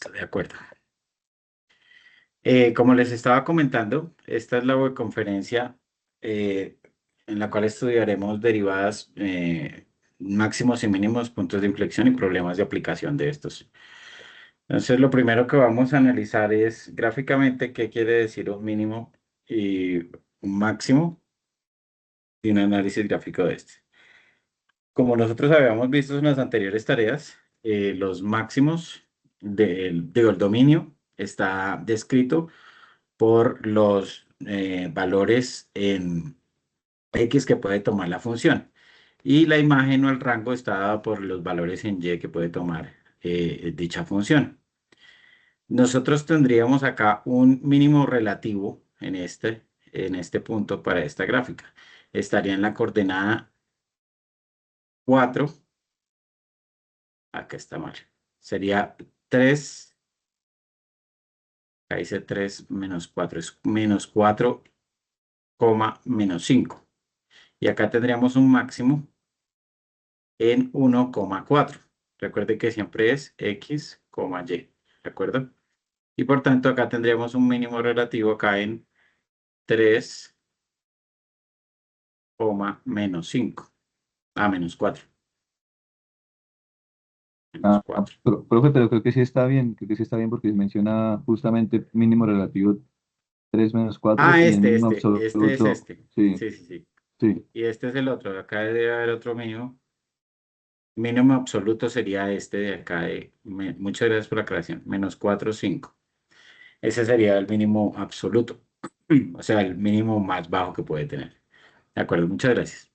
Listo, de acuerdo. Como les estaba comentando, esta es la webconferencia en la cual estudiaremos derivadas, máximos y mínimos, puntos de inflexión y problemas de aplicación de estos. Entonces, lo primero que vamos a analizar es gráficamente qué quiere decir un mínimo y un máximo y un análisis gráfico de este. Como nosotros habíamos visto en las anteriores tareas, los máximos el dominio está descrito por los valores en X que puede tomar la función. Y la imagen o el rango está dado por los valores en Y que puede tomar dicha función. Nosotros tendríamos acá un mínimo relativo en este punto para esta gráfica. Estaría en la coordenada 4. Acá está mal. Sería 3. Acá dice 3 menos 4. Es menos 4, menos 5. Y acá tendríamos un máximo en 1,4. Recuerde que siempre es X, Y. ¿De acuerdo? Y por tanto acá tendríamos un mínimo relativo acá en 3, menos 5. Menos 4. Menos 4. Profe, pero creo que sí está bien, creo que sí está bien porque menciona justamente mínimo relativo 3 menos 4 y el mínimo Este es absoluto, este. sí, Sí, sí, sí. sí. Y este es el otro. Acá debe haber otro mínimo. Mínimo absoluto sería este de acá. Muchas gracias por la aclaración. Menos 4, 5. Ese sería el mínimo absoluto. O sea, el mínimo más bajo que puede tener. De acuerdo, muchas gracias.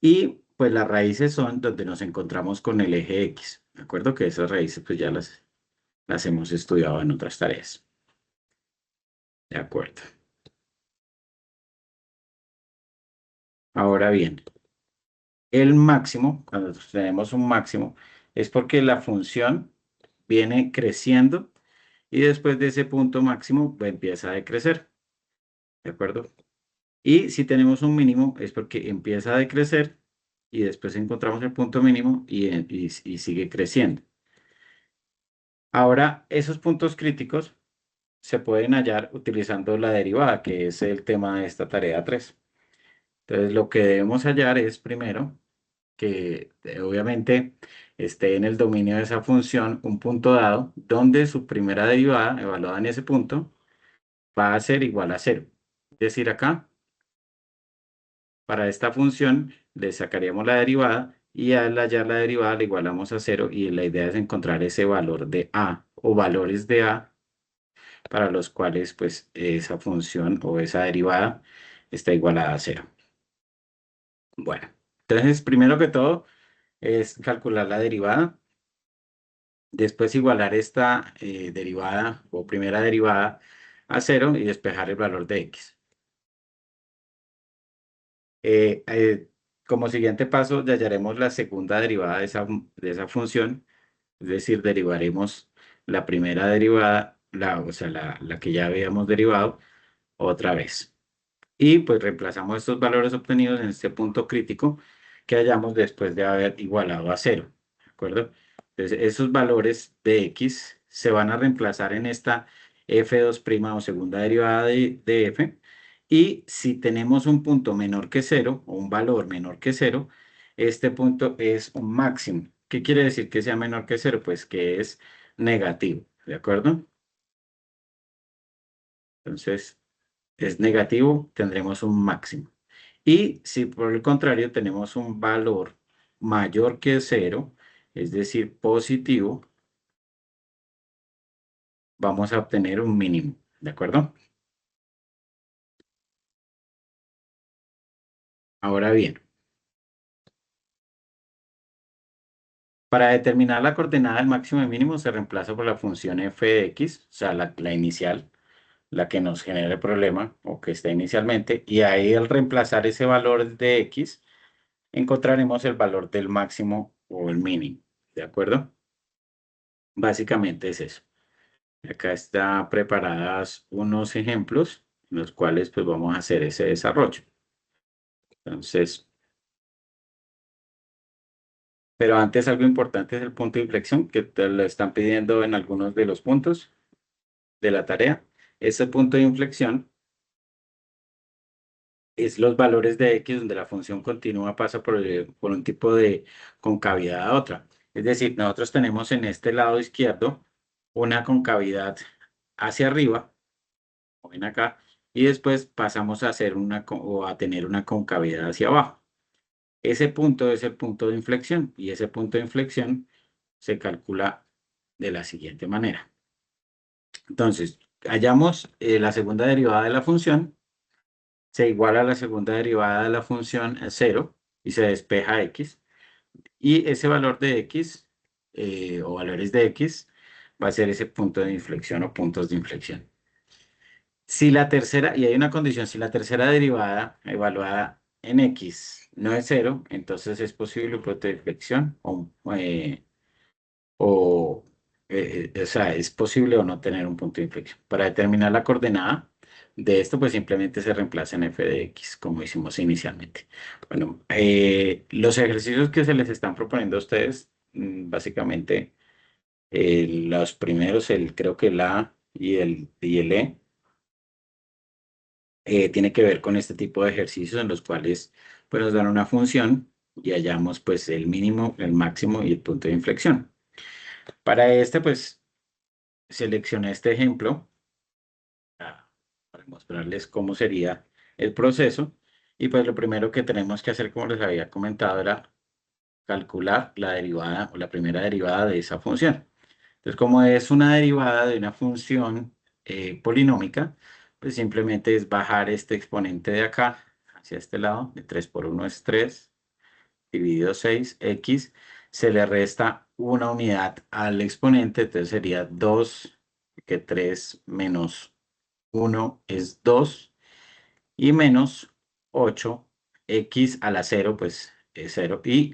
Y pues las raíces son donde nos encontramos con el eje X. De acuerdo que esas raíces pues ya las hemos estudiado en otras tareas. De acuerdo. Ahora bien, el máximo, cuando tenemos un máximo, es porque la función viene creciendo y después de ese punto máximo pues, empieza a decrecer. ¿De acuerdo? Y si tenemos un mínimo es porque empieza a decrecer y después encontramos el punto mínimo y sigue creciendo. Ahora, esos puntos críticos se pueden hallar utilizando la derivada, que es el tema de esta tarea 3. Entonces, lo que debemos hallar es primero que obviamente esté en el dominio de esa función un punto dado donde su primera derivada evaluada en ese punto va a ser igual a 0. Es decir, acá, para esta función, le sacaríamos la derivada y al hallar la derivada le igualamos a 0 y la idea es encontrar ese valor de a o valores de a para los cuales pues esa función o esa derivada está igualada a 0. Bueno, entonces primero que todo es calcular la derivada, después igualar esta derivada o primera derivada a 0 y despejar el valor de x. Eh, eh, Como siguiente paso, ya hallaremos la segunda derivada de esa función, es decir, derivaremos la primera derivada, o sea, la que ya habíamos derivado, otra vez. Y pues reemplazamos estos valores obtenidos en este punto crítico que hallamos después de haber igualado a 0. ¿De acuerdo? Entonces, esos valores de x se van a reemplazar en esta f2' o segunda derivada de f. Y si tenemos un punto menor que 0 o un valor menor que 0, este punto es un máximo. ¿Qué quiere decir que sea menor que 0? Pues que es negativo. ¿De acuerdo? Entonces, es negativo, tendremos un máximo. Y si por el contrario tenemos un valor mayor que 0, es decir, positivo, vamos a obtener un mínimo. ¿De acuerdo? Ahora bien, para determinar la coordenada del máximo y mínimo se reemplaza por la función f de x, o sea, la inicial, la que nos genera el problema o que está inicialmente, y ahí al reemplazar ese valor de x, encontraremos el valor del máximo o el mínimo. ¿De acuerdo? Básicamente es eso. Acá están preparadas unos ejemplos en los cuales pues vamos a hacer ese desarrollo. Entonces, Pero antes algo importante es el punto de inflexión, que te lo están pidiendo en algunos de los puntos de la tarea. Ese punto de inflexión es los valores de x donde la función continua pasa por un tipo de concavidad a otra. Es decir, nosotros tenemos en este lado izquierdo una concavidad hacia arriba, como ven acá, y después pasamos a hacer o a tener una concavidad hacia abajo. Ese punto es el punto de inflexión y ese punto de inflexión se calcula de la siguiente manera. Entonces, hallamos la segunda derivada de la función, se iguala a la segunda derivada de la función a 0 y se despeja x. Y ese valor de x o valores de x va a ser ese punto de inflexión o puntos de inflexión. Si la tercera, y hay una condición, si la tercera derivada evaluada en x no es 0, entonces es posible un punto de inflexión o, o sea, es posible o no tener un punto de inflexión. Para determinar la coordenada de esto, pues simplemente se reemplaza en f de x, como hicimos inicialmente. Bueno, los ejercicios que se les están proponiendo a ustedes, básicamente, los primeros, creo que el A y el E, tiene que ver con este tipo de ejercicios en los cuales pues, nos dan una función y hallamos pues el mínimo, el máximo y el punto de inflexión. Para este, pues, seleccioné este ejemplo para mostrarles cómo sería el proceso. Y pues lo primero que tenemos que hacer, como les había comentado, era calcular la derivada o la primera derivada de esa función. Entonces, como es una derivada de una función polinómica, pues simplemente es bajar este exponente de acá hacia este lado, de 3 por 1 es 3, dividido 6, x, se le resta una unidad al exponente, entonces sería 2, que 3 menos 1 es 2, y menos 8, x a la 0, pues es 0, y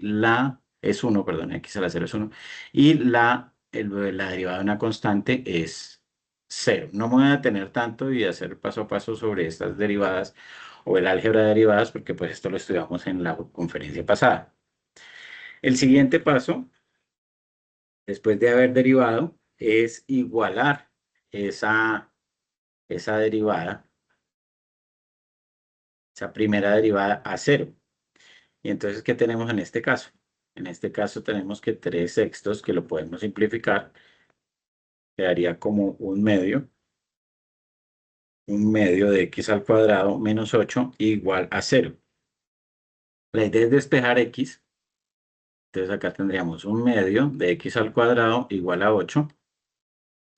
es 1, perdón, x a la 0 es 1, y la derivada de una constante es 0. No me voy a detener tanto y hacer paso a paso sobre estas derivadas o el álgebra de derivadas, porque pues esto lo estudiamos en la conferencia pasada. El siguiente paso, después de haber derivado, es igualar esa derivada, esa primera derivada a 0. Y entonces, ¿qué tenemos en este caso? En este caso tenemos que 3 sextos, que lo podemos simplificar, quedaría como un medio de x al cuadrado menos 8 igual a 0. La idea es despejar x, entonces acá tendríamos un medio de x al cuadrado igual a 8,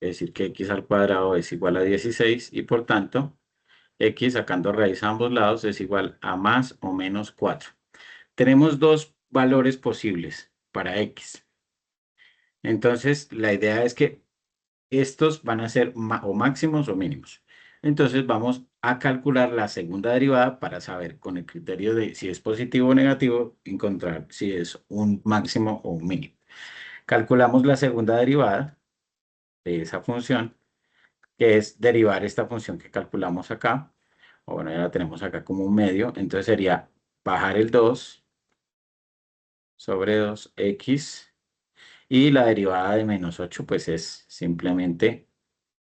es decir que x al cuadrado es igual a 16 y por tanto x sacando raíz a ambos lados es igual a más o menos 4. Tenemos dos valores posibles para x. Entonces, la idea es que estos van a ser o máximos o mínimos. Entonces vamos a calcular la segunda derivada para saber con el criterio de si es positivo o negativo, encontrar si es un máximo o un mínimo. Calculamos la segunda derivada de esa función, que es derivar esta función que calculamos acá. O bueno, ya la tenemos acá como un medio. Entonces sería bajar el 2 sobre 2x. Y la derivada de menos 8 pues es simplemente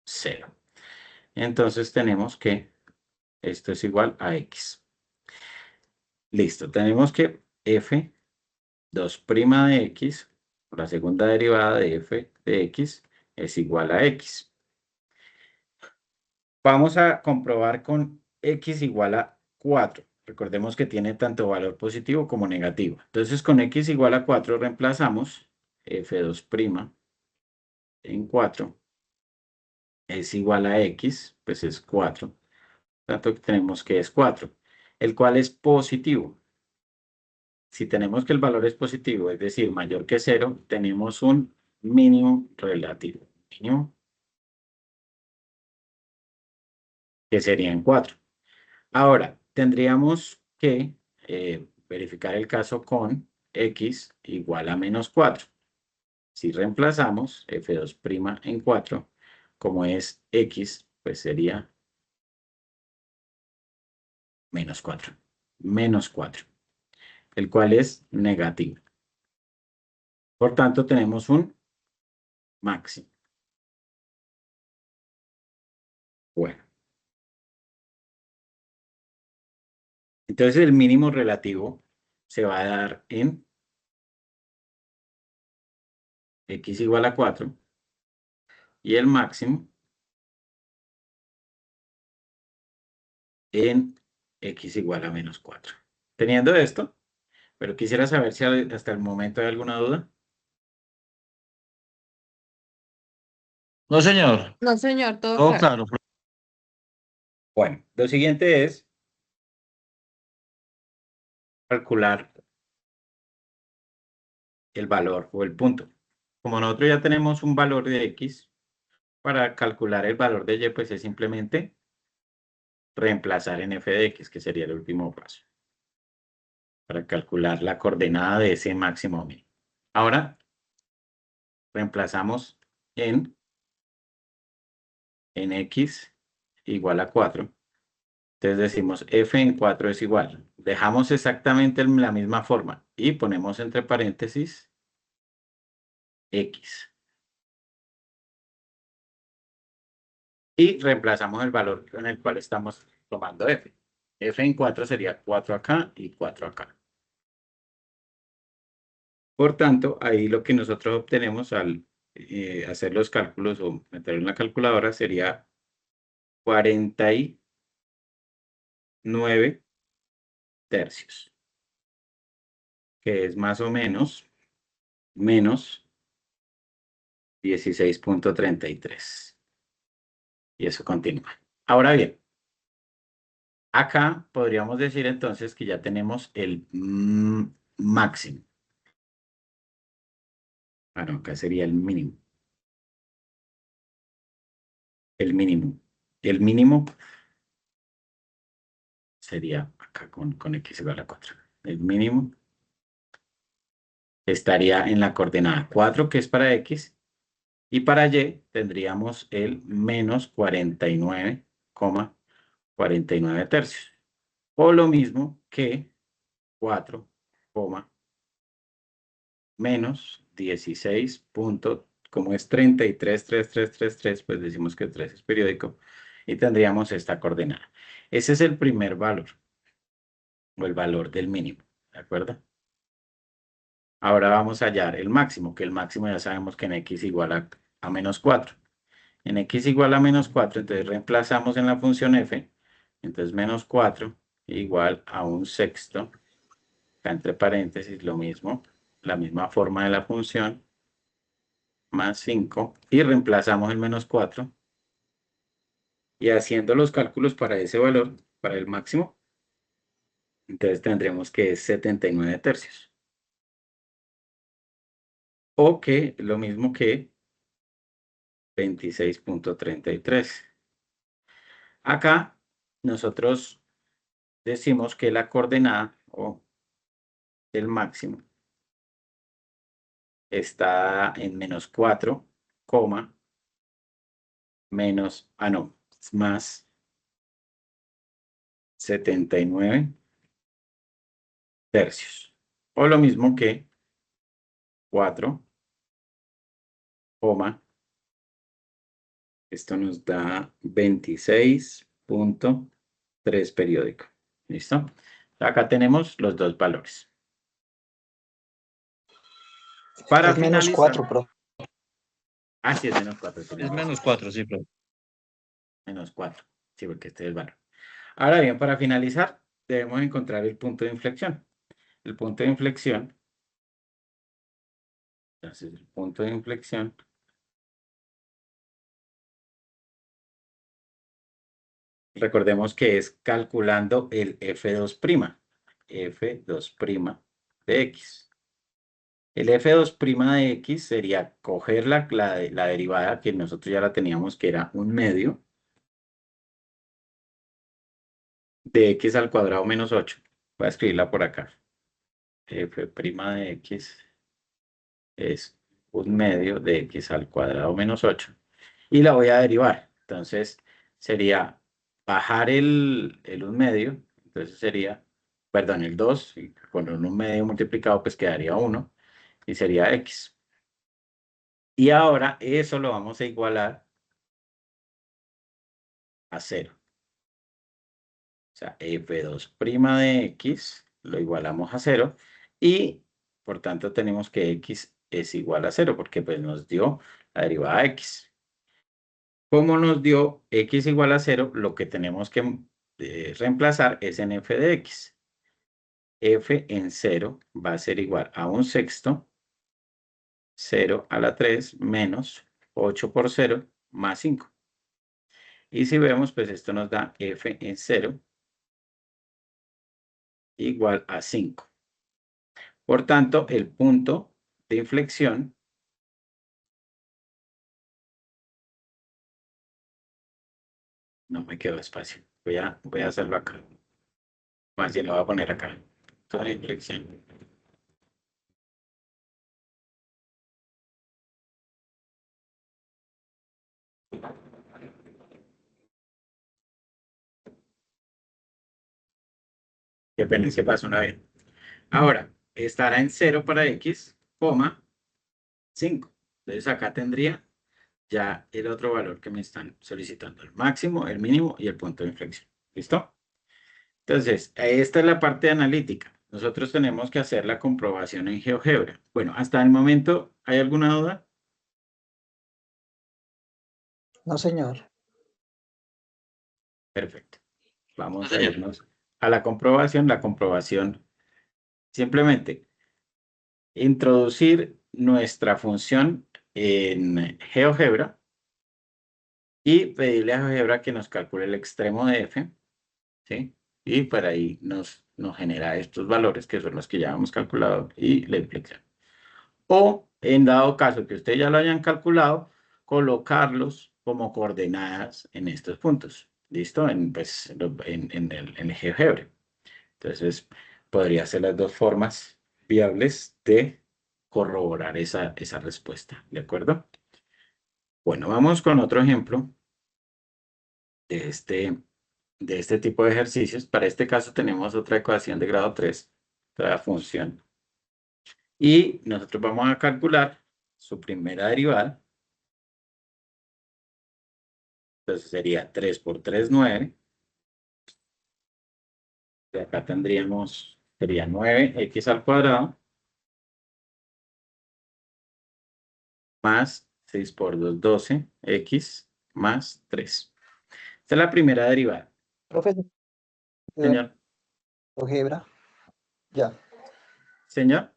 0. Entonces tenemos que esto es igual a x. Listo, tenemos que f 2' de x, la segunda derivada de f de x, es igual a x. Vamos a comprobar con x igual a 4. Recordemos que tiene tanto valor positivo como negativo. Entonces con x igual a 4 reemplazamos f2' en 4 es igual a x, pues es 4. Tanto que tenemos que es 4, el cual es positivo. Si tenemos que el valor es positivo, es decir, mayor que 0, tenemos un mínimo relativo. Mínimo que sería en 4. Ahora, tendríamos que verificar el caso con x igual a menos 4. Si reemplazamos f2' en 4, como es x, pues sería menos 4. Menos 4, el cual es negativo. Por tanto, tenemos un máximo. Bueno. Entonces, el mínimo relativo se va a dar en x igual a 4 y el máximo en x igual a menos 4. Teniendo esto, pero quisiera saber si hasta el momento hay alguna duda. No, señor. No, señor, todo Todo claro. claro. Bueno, lo siguiente es calcular el valor o el punto. Como nosotros ya tenemos un valor de x, para calcular el valor de y, pues es simplemente reemplazar en f de x, que sería el último paso, para calcular la coordenada de ese máximo o mínimo. Ahora, reemplazamos en x igual a 4. Entonces decimos f en 4 es igual. Dejamos exactamente la misma forma y ponemos entre paréntesis x. Y reemplazamos el valor en el cual estamos tomando f. F en 4 sería 4 acá y 4 acá. Por tanto, ahí lo que nosotros obtenemos al hacer los cálculos o meterlo en la calculadora sería 49 tercios, que es más o menos menos 16.33. Y eso continúa. Ahora bien, acá podríamos decir entonces que ya tenemos el máximo. Bueno, acá sería el mínimo. El mínimo. El mínimo sería acá con x igual a 4. El mínimo estaría en la coordenada 4, que es para x, y para y tendríamos el menos 49,49 tercios. O lo mismo que 4, menos 16 como es 33, pues decimos que 3 es periódico y tendríamos esta coordenada. Ese es el primer valor, o el valor del mínimo, ¿de acuerdo? Ahora vamos a hallar el máximo, que el máximo ya sabemos que en x igual a menos 4. En x igual a menos 4, entonces reemplazamos en la función f, entonces menos 4 igual a un sexto, acá entre paréntesis lo mismo, la misma forma de la función, más 5, y reemplazamos el menos 4, y haciendo los cálculos para ese valor, para el máximo, entonces tendremos que es 79 tercios. O que lo mismo que 26.33. Acá nosotros decimos que la coordenada o el máximo está en menos 4, menos, no, más 79 tercios. O lo mismo que 4, esto nos da 26.3 periódico. ¿Listo? Acá tenemos los dos valores. Para Es menos finalizar. 4, pro. Ah, sí, es menos 4. Es menos 4, sí, pero. Menos 4. Sí, porque este es el valor. Ahora bien, para finalizar, debemos encontrar el punto de inflexión. El punto de inflexión. Entonces, el punto de inflexión. Recordemos que es calculando el F2'. F2' de X. El F2' de X sería coger la derivada que nosotros ya la teníamos, que era un medio de X al cuadrado menos 8. Voy a escribirla por acá. F' de X es un medio de X al cuadrado menos 8. Y la voy a derivar. Entonces sería bajar el un medio. Entonces sería, perdón, el 2. Y con un medio multiplicado pues quedaría 1. y sería X. Y ahora eso lo vamos a igualar a 0. O sea, f2' de X lo igualamos a 0 y por tanto tenemos que X es igual a 0 porque pues nos dio la derivada X. Como nos dio X igual a 0, lo que tenemos que reemplazar es en f de X. F en 0 va a ser igual a 1/6, 0 a la 3 menos 8 por 0 más 5. Y si vemos, pues esto nos da F en 0 igual a 5. Por tanto, el punto de inflexión no me quedó espacio. Voy a hacerlo acá. Más bien lo voy a poner acá. Punto de inflexión. Qué pena, se pasó una vez. Ahora, estará en 0 para X, coma 5. Entonces acá tendría ya el otro valor que me están solicitando. El máximo, el mínimo y el punto de inflexión. ¿Listo? Entonces, esta es la parte analítica. Nosotros tenemos que hacer la comprobación en GeoGebra. Bueno, hasta el momento, ¿hay alguna duda? No, señor. Perfecto. Vamos No, a señor. irnos a la comprobación. La comprobación, simplemente introducir nuestra función en GeoGebra y pedirle a GeoGebra que nos calcule el extremo de f, ¿sí? Y por ahí nos genera estos valores que son los que ya hemos calculado y la inflexión. O, en dado caso que ustedes ya lo hayan calculado, colocarlos como coordenadas en estos puntos. ¿Listo? Pues, en el GeoGebra. Entonces, podría ser las dos formas viables de corroborar esa respuesta. ¿De acuerdo? Bueno, vamos con otro ejemplo de este tipo de ejercicios. Para este caso tenemos otra ecuación de grado 3, otra función. Y nosotros vamos a calcular su primera derivada. Entonces sería 3 por 3, 9. Y acá tendríamos, sería 9x al cuadrado más 6 por 2, 12, x más 3. Esta es la primera derivada. Profe, Señor, álgebra. Ya. señor,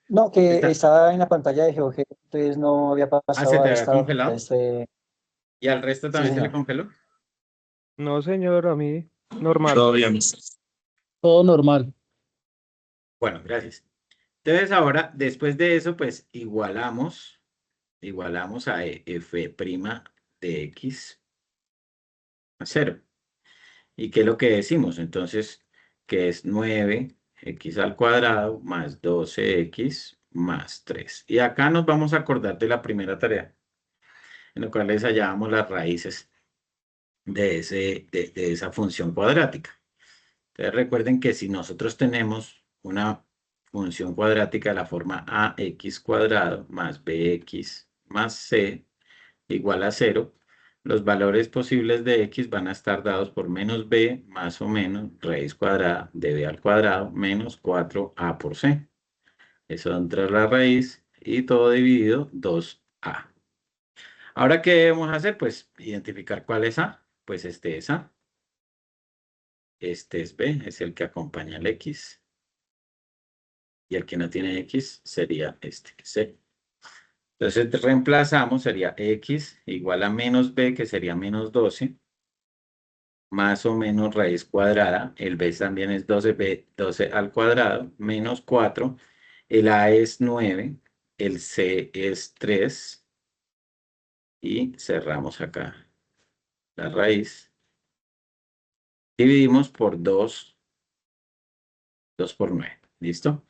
No, que está, estaba en la pantalla de GeoGebra, entonces no había ¿se pasado te a había congelado? este. ¿Y al resto Sí, también se le señor. congeló? No, señor, a mí normal. Todo bien. Todo normal. Bueno, gracias. Entonces ahora, después de eso, pues igualamos a f' de x a 0. ¿Y qué es lo que decimos? Entonces, que es 9x al cuadrado más 12x más 3. Y acá nos vamos a acordar de la primera tarea, en la cual les hallábamos las raíces de esa función cuadrática. Entonces recuerden que si nosotros tenemos una función cuadrática de la forma ax cuadrado más bx más c igual a 0, los valores posibles de x van a estar dados por menos b más o menos raíz cuadrada de b al cuadrado menos 4a por c. Eso entra la raíz y todo dividido 2a. Ahora, ¿qué debemos hacer? Pues identificar cuál es a. Pues este es a. Este es b, es el que acompaña al x. Y el que no tiene x sería este, c. Entonces reemplazamos, sería x igual a menos b, que sería menos 12, más o menos raíz cuadrada. El b también es 12b, 12 al cuadrado, menos 4. El a es 9, el c es 3. Y cerramos acá la raíz. Dividimos por 2 por 9. ¿Listo?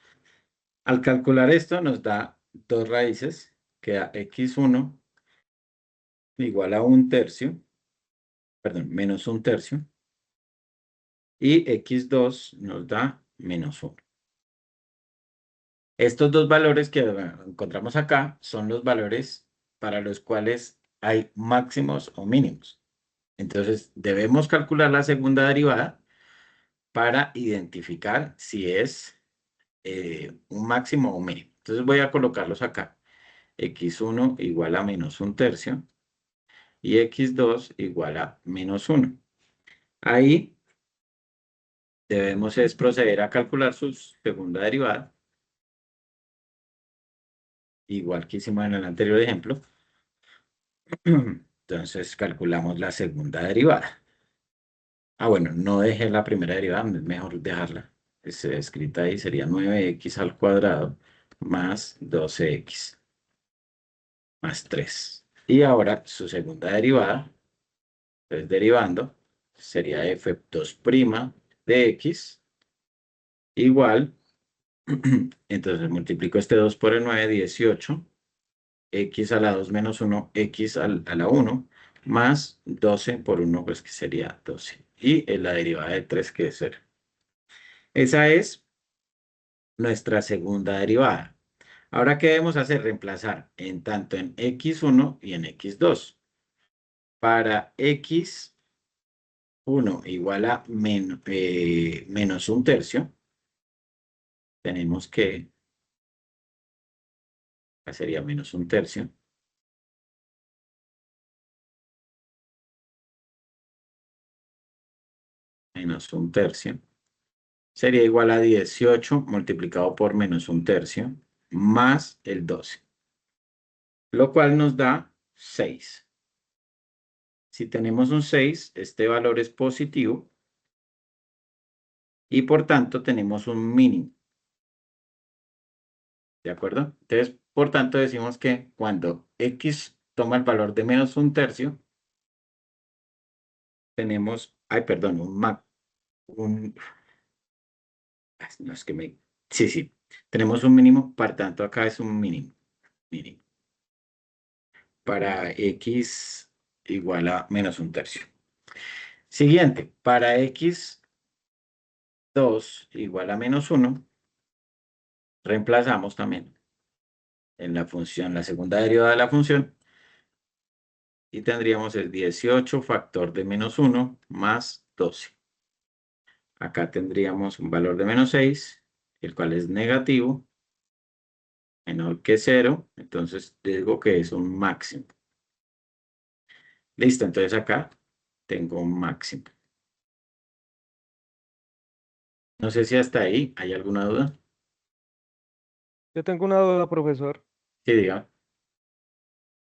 Al calcular esto nos da dos raíces, queda x1 igual a 1/3, perdón, menos 1/3, y x2 nos da menos 1. Estos dos valores que encontramos acá son los valores para los cuales hay máximos o mínimos. Entonces, debemos calcular la segunda derivada para identificar si es un máximo o un mínimo. Entonces, voy a colocarlos acá. X1 igual a menos un tercio y X2 igual a menos 1. Ahí debemos es proceder a calcular su segunda derivada, igual que hicimos en el anterior ejemplo. Entonces calculamos la segunda derivada. Bueno, no dejé la primera derivada, es mejor dejarla. Es escrita ahí, sería 9x al cuadrado más 12x más 3. Y ahora su segunda derivada, entonces derivando, sería f2' de x igual, entonces multiplico este 2 por el 9, 18, x a la 2 menos 1, x a la 1, más 12 por 1, pues que sería 12. Y la derivada de 3, que es 0. Esa es nuestra segunda derivada. Ahora, ¿qué debemos hacer? Reemplazar tanto en x1 y en x2. Para x1 igual a menos un tercio, tenemos que, acá sería menos un tercio, menos un tercio, sería igual a 18 multiplicado por menos un tercio, más el 12, lo cual nos da 6. Si tenemos un 6, este valor es positivo y por tanto tenemos un mínimo. ¿De acuerdo? Entonces, por tanto, decimos que cuando x toma el valor de menos un tercio, tenemos, perdón, no es que sí, tenemos un mínimo, por tanto, acá es un mínimo. Para x igual a menos un tercio. Siguiente, para x2 igual a menos 1, reemplazamos también en la función, la segunda derivada de la función, y tendríamos el 18 factor de menos 1 más 12. Acá tendríamos un valor de menos 6, el cual es negativo, menor que 0, entonces digo que es un máximo. Listo, entonces acá tengo un máximo. No sé si hasta ahí hay alguna duda. Yo tengo una duda, profesor. Sí, diga.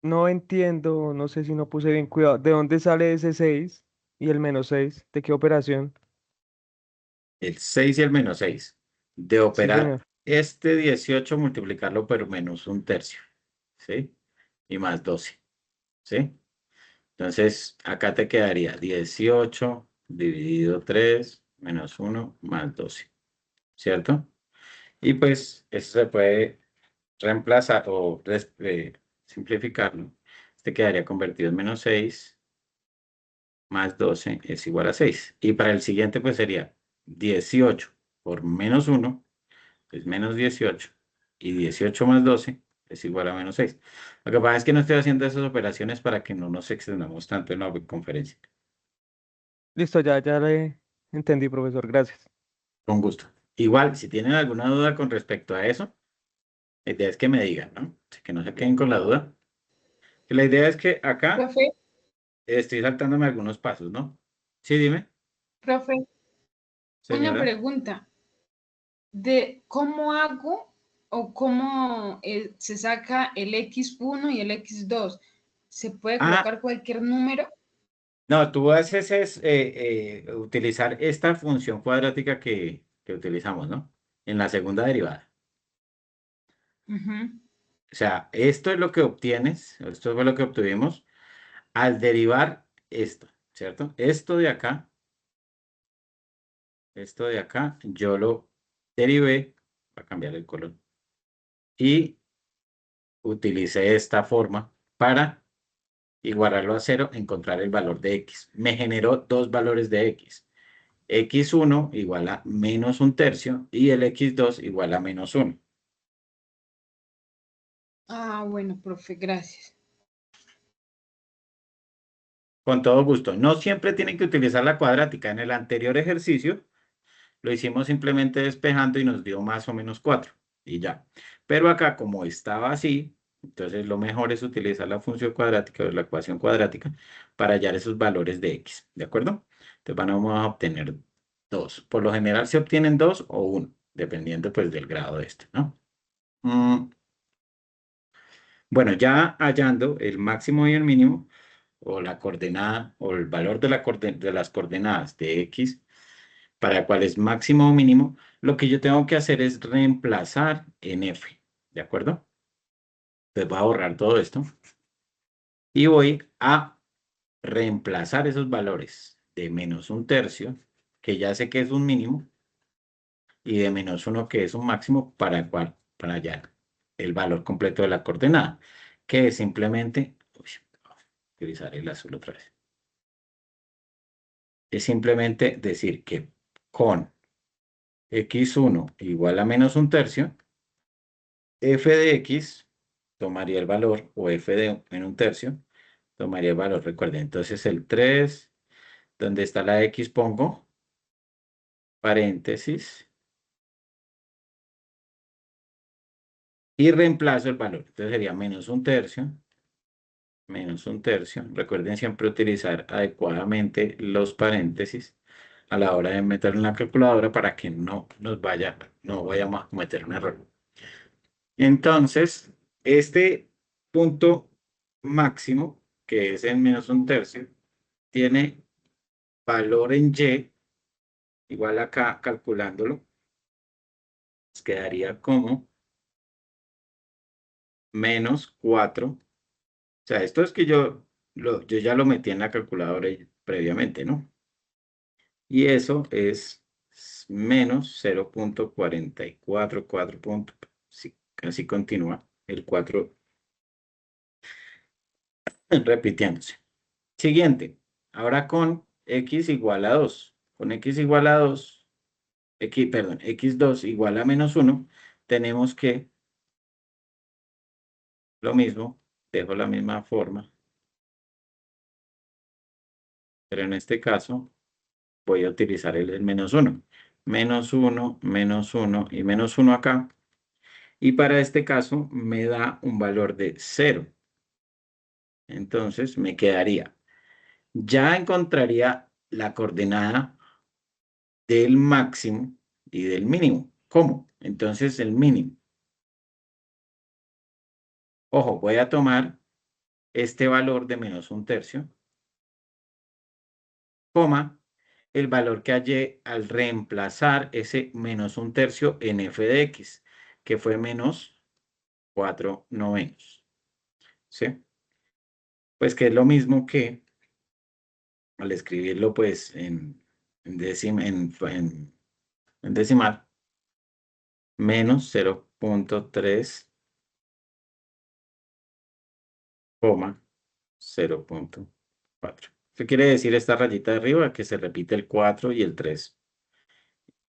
No entiendo, no sé si no puse bien cuidado. ¿De dónde sale ese 6 y el menos 6? ¿De qué operación? El 6 y el menos 6. De Sí, operar señor. este 18, multiplicarlo por menos un tercio. ¿Sí? Y más 12. ¿Sí? Entonces, acá te quedaría 18 dividido 3 menos 1 más 12. ¿Cierto? Y pues eso se puede reemplazar o simplificarlo. Este quedaría convertido en menos 6 más 12 es igual a 6. Y para el siguiente pues sería 18 por menos 1 es menos 18. Y 18 más 12 es igual a menos 6. Lo que pasa es que no estoy haciendo esas operaciones para que no nos extendamos tanto en la conferencia. Listo, ya le entendí, profesor. Gracias. Con gusto. Igual, si tienen alguna duda con respecto a eso, la idea es que me digan, ¿no? Que no se queden con la duda. Que la idea es que acá Profe, estoy saltándome algunos pasos, ¿no? Sí, dime, profe, una señora. pregunta. ¿De cómo hago o cómo se saca el X1 y el X2? ¿Se puede Ah, colocar cualquier número? no, tú haces es utilizar esta función cuadrática que utilizamos, ¿no? En la segunda derivada. Ujú. O sea, esto es lo que obtienes, esto fue lo que obtuvimos al derivar esto, ¿cierto? Esto de acá, yo lo derivé, va a cambiar el color, y utilicé esta forma para igualarlo a 0, encontrar el valor de x. Me generó dos valores de x. X1 igual a menos un tercio y el X2 igual a menos 1. Ah, bueno, profe, gracias. Con todo gusto. No siempre tienen que utilizar la cuadrática. En el anterior ejercicio lo hicimos simplemente despejando y nos dio más o menos 4 y ya. Pero acá como estaba así, entonces lo mejor es utilizar la función cuadrática o la ecuación cuadrática para hallar esos valores de x, ¿de acuerdo? Entonces vamos a obtener 2. Por lo general se obtienen 2 o 1, dependiendo pues del grado de este, ¿no? Bueno, ya hallando el máximo y el mínimo, o la coordenada, o el valor de las coordenadas de x, para cuál es máximo o mínimo, lo que yo tengo que hacer es reemplazar en f, ¿de acuerdo? Entonces voy a borrar todo esto y voy a reemplazar esos valores de menos un tercio, que ya sé que es un mínimo, y de menos 1 que es un máximo, para hallar el valor completo de la coordenada, que es simplemente, utilizar el azul otra vez, es simplemente decir que con x1 igual a menos un tercio, f de x tomaría el valor, o f de menos un tercio, tomaría el valor. Recuerden, entonces el 3, donde está la x pongo paréntesis y reemplazo el valor. Entonces sería menos un tercio, menos un tercio. Recuerden siempre utilizar adecuadamente los paréntesis a la hora de meterlo en la calculadora para que no vayamos a cometer un error. Entonces, este punto máximo, que es en menos un tercio, tiene valor en y, igual acá calculándolo, nos quedaría como menos 4. O sea, esto es que yo ya lo metí en la calculadora previamente, ¿no? Y eso es menos 0.44, 4 puntos. Sí, casi continúa el 4 repitiéndose. Siguiente. Ahora con x igual a 2. Con x igual a 2, x2 igual a menos 1, tenemos que, lo mismo, dejo la misma forma, pero en este caso voy a utilizar el menos 1. Menos 1, menos 1 y menos 1 acá. Y para este caso me da un valor de 0. Entonces me quedaría, ya encontraría la coordenada del máximo y del mínimo. ¿Cómo? Entonces el mínimo. Ojo, voy a tomar este valor de menos un tercio, coma, el valor que hallé al reemplazar ese menos un tercio en f de x, que fue menos 4 novenos. ¿Sí? Pues que es lo mismo que al escribirlo pues en decimal, menos 0.3, 0.4. ¿Qué quiere decir esta rayita de arriba? Que se repite el 4 y el 3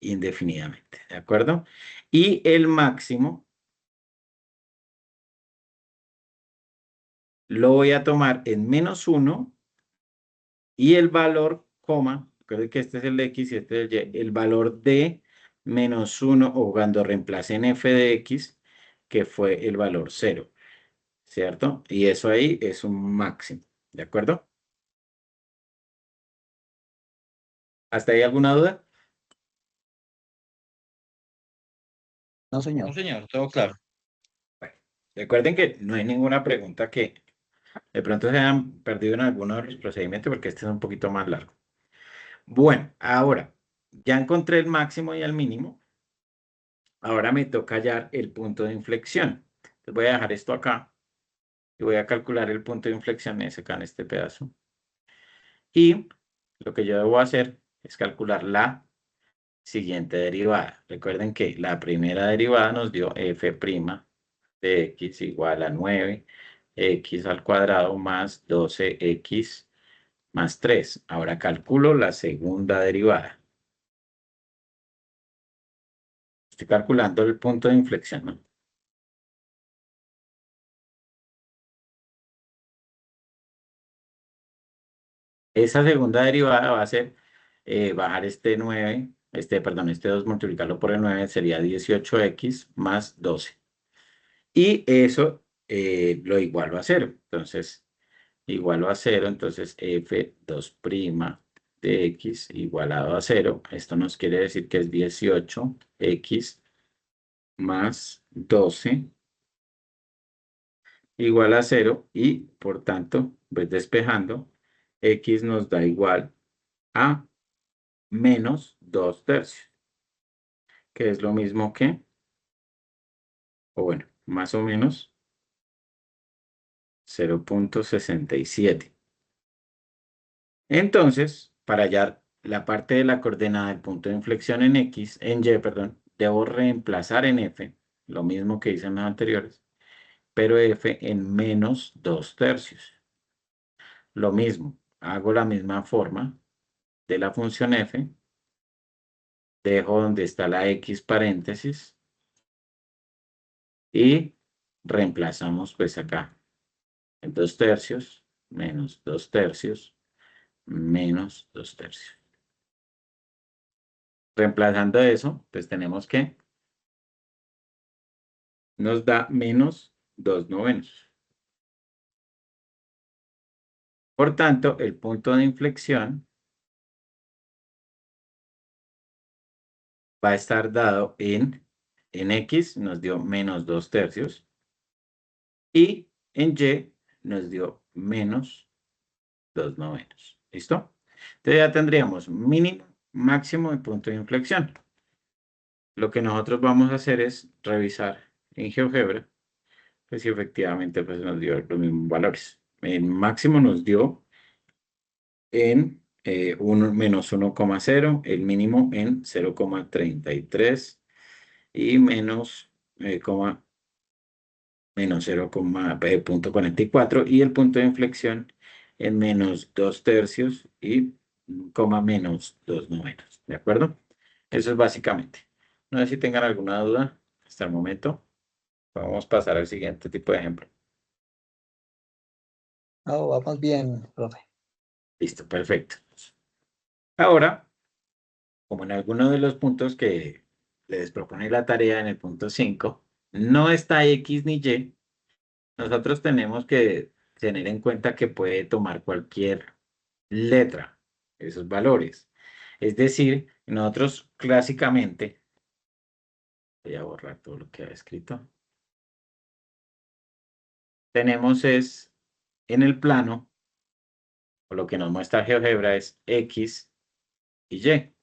indefinidamente, ¿de acuerdo? Y el máximo lo voy a tomar en menos 1 y el valor, coma, recuerden que este es el x y este es el y, el valor de menos 1, o cuando reemplace en f de x, que fue el valor 0, ¿cierto? Y eso ahí es un máximo, ¿de acuerdo? ¿Hasta ahí alguna duda? No, No, señor. señor, todo claro. Bueno, recuerden que no hay ninguna pregunta que de pronto se hayan perdido en alguno de los procedimientos, porque este es un poquito más largo. Bueno, ahora, ya encontré el máximo y el mínimo. Ahora me toca hallar el punto de inflexión. Entonces voy a dejar esto acá y voy a calcular el punto de inflexión ese acá en este pedazo. Y lo que yo debo hacer es calcular la siguiente derivada. Recuerden que la primera derivada nos dio f' de x igual a 9 x al cuadrado más 12x más 3. Ahora calculo la segunda derivada. Estoy calculando el punto de inflexión, ¿no? Esa segunda derivada va a ser bajar este 9, este 2 multiplicarlo por el 9 sería 18x más 12. Y eso lo igualo a 0. Entonces, igualo a 0, entonces f2' de x igualado a 0. Esto nos quiere decir que es 18x más 12 igual a 0 y, por tanto, pues despejando, x nos da igual a menos 2/3, que es lo mismo que, o bueno, más o menos 0.67. Entonces, para hallar la parte de la coordenada del punto de inflexión en x, en y, perdón, debo reemplazar en f, lo mismo que hice en las anteriores, pero f en menos 2/3. Lo mismo, hago la misma forma de la función f, dejo donde está la x paréntesis y reemplazamos pues acá en 2/3 menos 2/3 menos 2/3. Reemplazando eso, pues tenemos que nos da menos 2/9. Por tanto, el punto de inflexión va a estar dado en x nos dio menos 2/3 y en y nos dio menos 2/9. ¿Listo? Entonces ya tendríamos mínimo, máximo y punto de inflexión. Lo que nosotros vamos a hacer es revisar en GeoGebra, pues si efectivamente pues, nos dio los mismos valores. El máximo nos dio en menos 1,0, el mínimo en 0,33 y menos 0,44 y el punto de inflexión en menos 2/3 y menos 2/9. ¿De acuerdo? Eso es básicamente. No sé si tengan alguna duda hasta el momento. Vamos a pasar al siguiente tipo de ejemplo. No, vamos bien, profe. Listo, perfecto. Ahora, como en alguno de los puntos que les propone la tarea en el punto 5, no está X ni Y, nosotros tenemos que tener en cuenta que puede tomar cualquier letra, esos valores. Es decir, nosotros clásicamente, voy a borrar todo lo que había escrito, tenemos es en el plano, o lo que nos muestra GeoGebra es X y Y.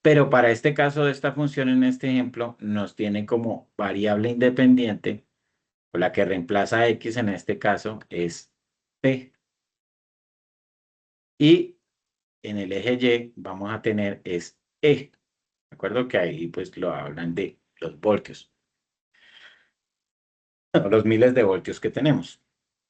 Pero para este caso de esta función en este ejemplo nos tiene como variable independiente, o la que reemplaza a X en este caso es T. Y en el eje Y vamos a tener es E. ¿De acuerdo? Que ahí pues lo hablan de los voltios. O los miles de voltios que tenemos.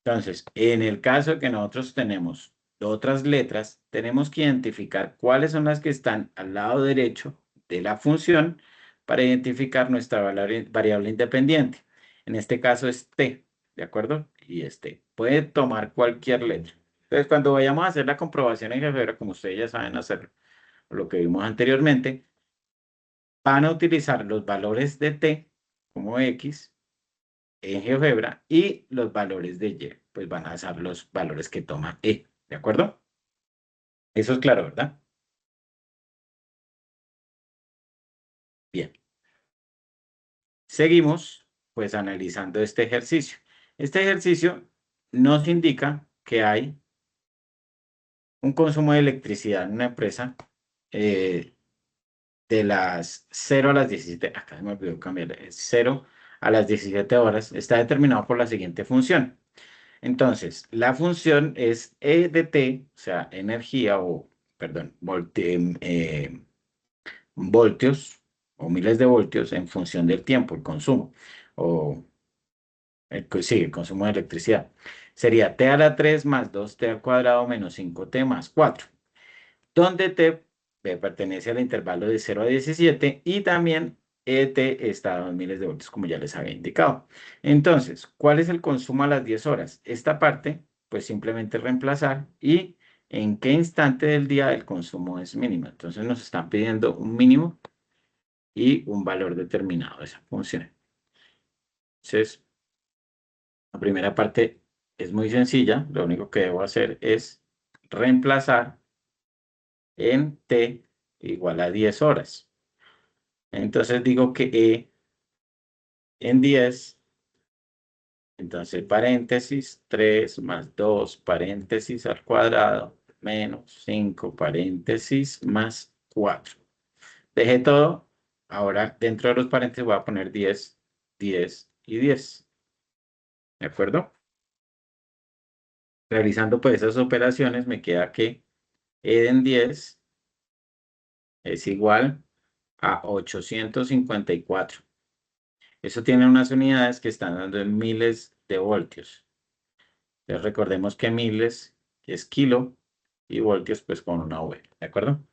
Entonces, en el caso que nosotros tenemos otras letras, tenemos que identificar cuáles son las que están al lado derecho de la función para identificar nuestra variable independiente. En este caso es T, ¿de acuerdo? Y este puede tomar cualquier letra. Entonces, cuando vayamos a hacer la comprobación en GeoGebra, como ustedes ya saben hacerlo, lo que vimos anteriormente, van a utilizar los valores de T como X en GeoGebra y los valores de Y, pues van a ser los valores que toma E, ¿de acuerdo? Eso es claro, ¿verdad? Bien. Seguimos, pues, analizando este ejercicio. Este ejercicio nos indica que hay un consumo de electricidad en una empresa de las 0 a las 17, acá se me olvidó cambiar, 0 a las 17 horas, está determinado por la siguiente función. Entonces, la función es E de t, o sea, energía o, perdón, voltios o miles de voltios en función del tiempo, el consumo, o el consumo de electricidad. Sería t a la 3 más 2t al cuadrado menos 5t más 4, donde t pertenece al intervalo de 0 a 17 y también ET está a 2 miles de voltios, como ya les había indicado. Entonces, ¿cuál es el consumo a las 10 horas? Esta parte, pues simplemente reemplazar y en qué instante del día el consumo es mínimo. Entonces nos están pidiendo un mínimo y un valor determinado de esa función. Entonces, la primera parte es muy sencilla. Lo único que debo hacer es reemplazar en t igual a 10 horas. Entonces digo que E en 10, entonces paréntesis, 3 más 2 paréntesis al cuadrado, menos 5 paréntesis más 4. Dejé todo. Ahora dentro de los paréntesis voy a poner 10, 10 y 10. ¿De acuerdo? Realizando pues esas operaciones me queda que E en 10 es igual a 854. Eso tiene unas unidades que están dando en miles de voltios. Entonces recordemos que miles es kilo y voltios pues con una V, ¿de acuerdo?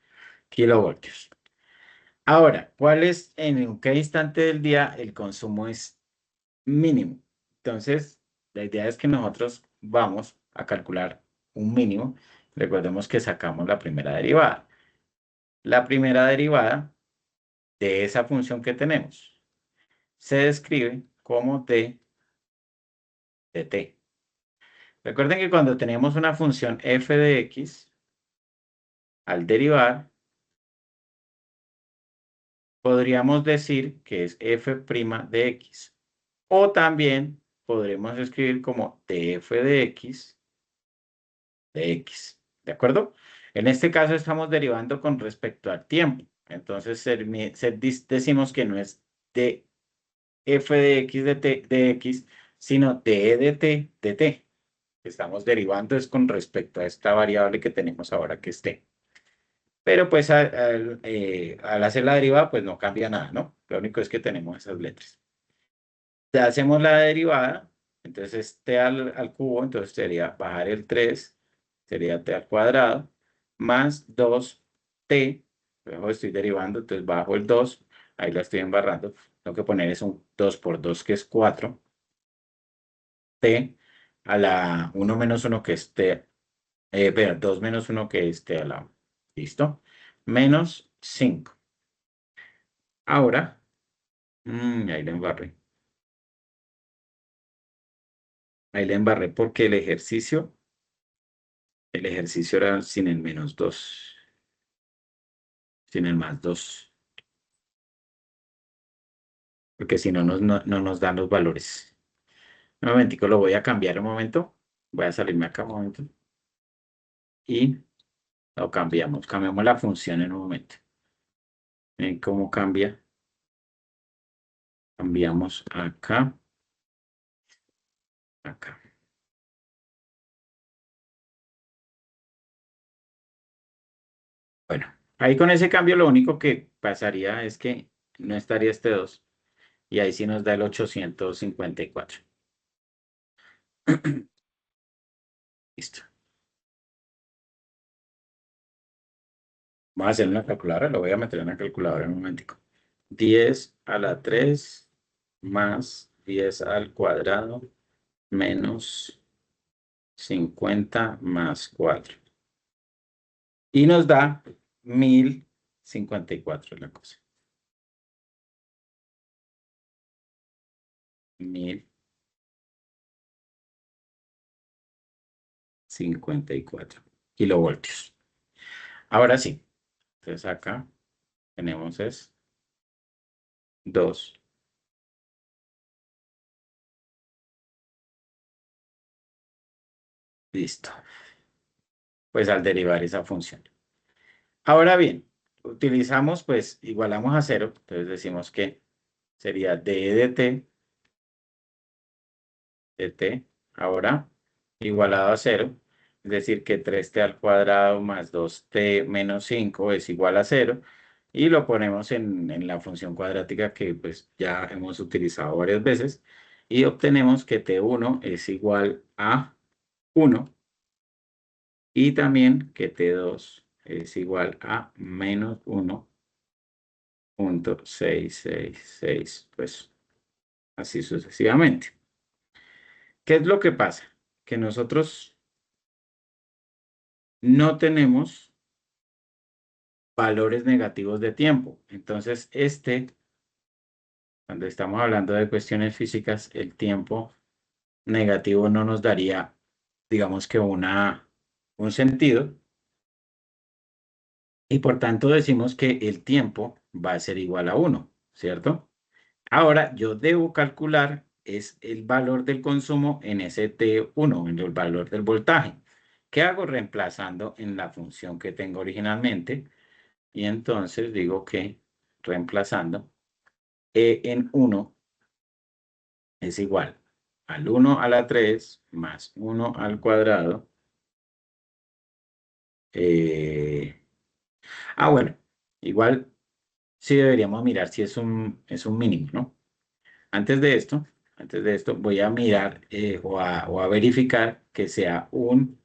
Kilovoltios. Ahora, ¿cuál es en qué instante del día el consumo es mínimo? Entonces, la idea es que nosotros vamos a calcular un mínimo. Recordemos que sacamos la primera derivada. La primera derivada de esa función que tenemos se describe como d de t. Recuerden que cuando tenemos una función f de x, al derivar, podríamos decir que es f' de x. O también podremos escribir como df de x de x. ¿De acuerdo? En este caso estamos derivando con respecto al tiempo. Entonces decimos que no es de f de x de x, sino de e de t de t. Estamos derivando es con respecto a esta variable que tenemos ahora que es t. Pero pues al hacer la derivada pues no cambia nada, ¿no? Lo único es que tenemos esas letras. Ya hacemos la derivada, entonces t al cubo, entonces sería bajar el 3, sería t al cuadrado, más 2t, luego estoy derivando, entonces bajo el 2, ahí la estoy embarrando, tengo que poner es un 2 por 2 que es 4, t a la 1 menos 1 que es t, pero 2 menos 1 que es t a la 1, ¿listo? Menos 5. Ahora, ahí la embarré. Ahí la embarré porque el ejercicio era sin el menos 2, sin el más 2, porque si no, no nos dan los valores. Un momentico, lo voy a cambiar un momento. Voy a salirme acá un momento. Y lo cambiamos. Cambiamos la función en un momento. ¿Cómo cambia? Cambiamos acá. Acá. Bueno, ahí con ese cambio lo único que pasaría es que no estaría este 2. Y ahí sí nos da el 854. Listo. Vamos a hacer una calculadora. Lo voy a meter en la calculadora en un momentico. 10 a la 3 más 10 al cuadrado menos 50 más 4. Y nos da 1054 la cosa. 1054 kilovoltios. Ahora sí. Entonces acá tenemos es 2. Listo. Pues al derivar esa función. Ahora bien, utilizamos, pues, igualamos a 0. Entonces decimos que sería d de t ahora igualado a 0. Es decir, que 3t al cuadrado más 2t menos 5 es igual a 0. Y lo ponemos en la función cuadrática que pues ya hemos utilizado varias veces. Y obtenemos que t1 es igual a 1. Y también que t2 es igual a menos 1.666. Pues así sucesivamente. ¿Qué es lo que pasa? Que nosotros no tenemos valores negativos de tiempo. Entonces, cuando estamos hablando de cuestiones físicas, el tiempo negativo no nos daría, digamos que un sentido. Y por tanto decimos que el tiempo va a ser igual a 1, ¿cierto? Ahora yo debo calcular es el valor del consumo en ese T1, en el valor del voltaje. ¿Qué hago? Reemplazando en la función que tengo originalmente. Y entonces digo que reemplazando E en 1 es igual al 1 a la 3 más 1 al cuadrado. Bueno, igual sí deberíamos mirar si es un mínimo, ¿no? Antes de esto voy a mirar o a verificar que sea un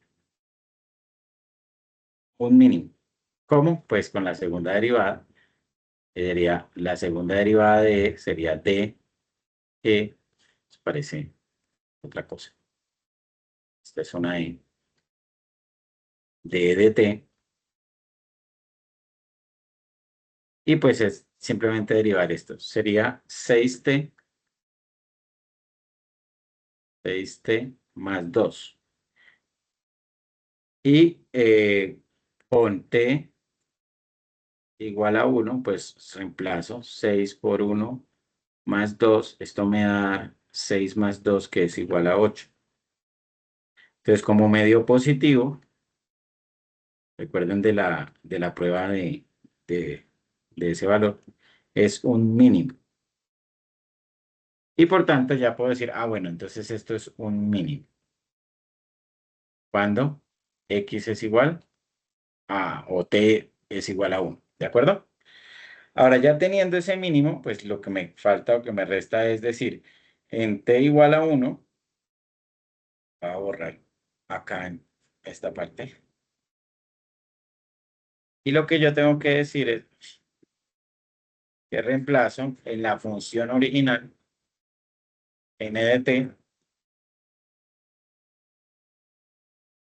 mínimo. ¿Cómo? Pues con la segunda derivada. Sería la segunda derivada de E sería D, E, parece otra cosa. Esta es una E. D de T. Y pues es simplemente derivar esto. Sería 6T más 2. Y con T igual a 1, pues reemplazo 6 por 1 más 2. Esto me da 6 más 2, que es igual a 8. Entonces, como medio positivo, recuerden de la prueba de ese valor, es un mínimo. Y por tanto, ya puedo decir, bueno, entonces esto es un mínimo. Cuando X es igual o T es igual a 1. ¿De acuerdo? Ahora, ya teniendo ese mínimo, pues lo que me falta o que me resta es decir, en T igual a 1, voy a borrar acá en esta parte. Y lo que yo tengo que decir es que reemplazo en la función original n de t,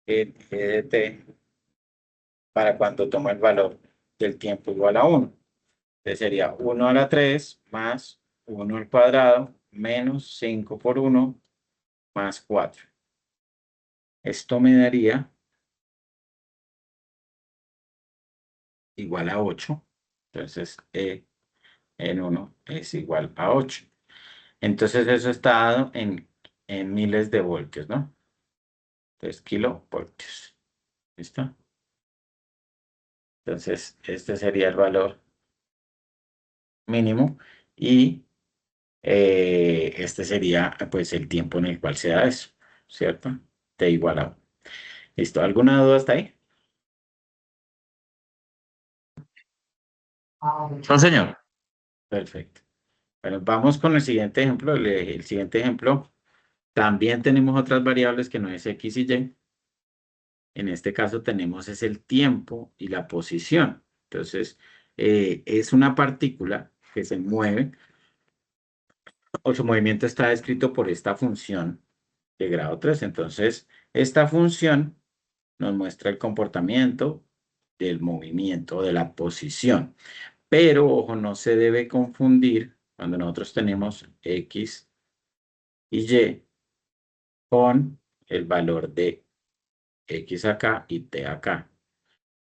en e de t, para cuando tomo el valor del tiempo igual a 1. Entonces sería 1 a la 3 más 1 al cuadrado menos 5 por 1 más 4. Esto me daría igual a 8. Entonces E en 1 es igual a 8. Entonces eso está dado en miles de voltios, ¿no? Entonces kilovoltios. ¿Listo? Entonces este sería el valor mínimo y este sería pues el tiempo en el cual se da eso, ¿cierto? T igual a 1. ¿Listo? ¿Alguna duda hasta ahí? No, señor. Perfecto. Bueno, vamos con el siguiente ejemplo. El siguiente ejemplo, también tenemos otras variables que no es X y Y. En este caso tenemos es el tiempo y la posición. Entonces, es una partícula que se mueve o su movimiento está descrito por esta función de grado 3. Entonces, esta función nos muestra el comportamiento del movimiento, de la posición. Pero, ojo, no se debe confundir cuando nosotros tenemos X y Y con el valor de X acá y T acá.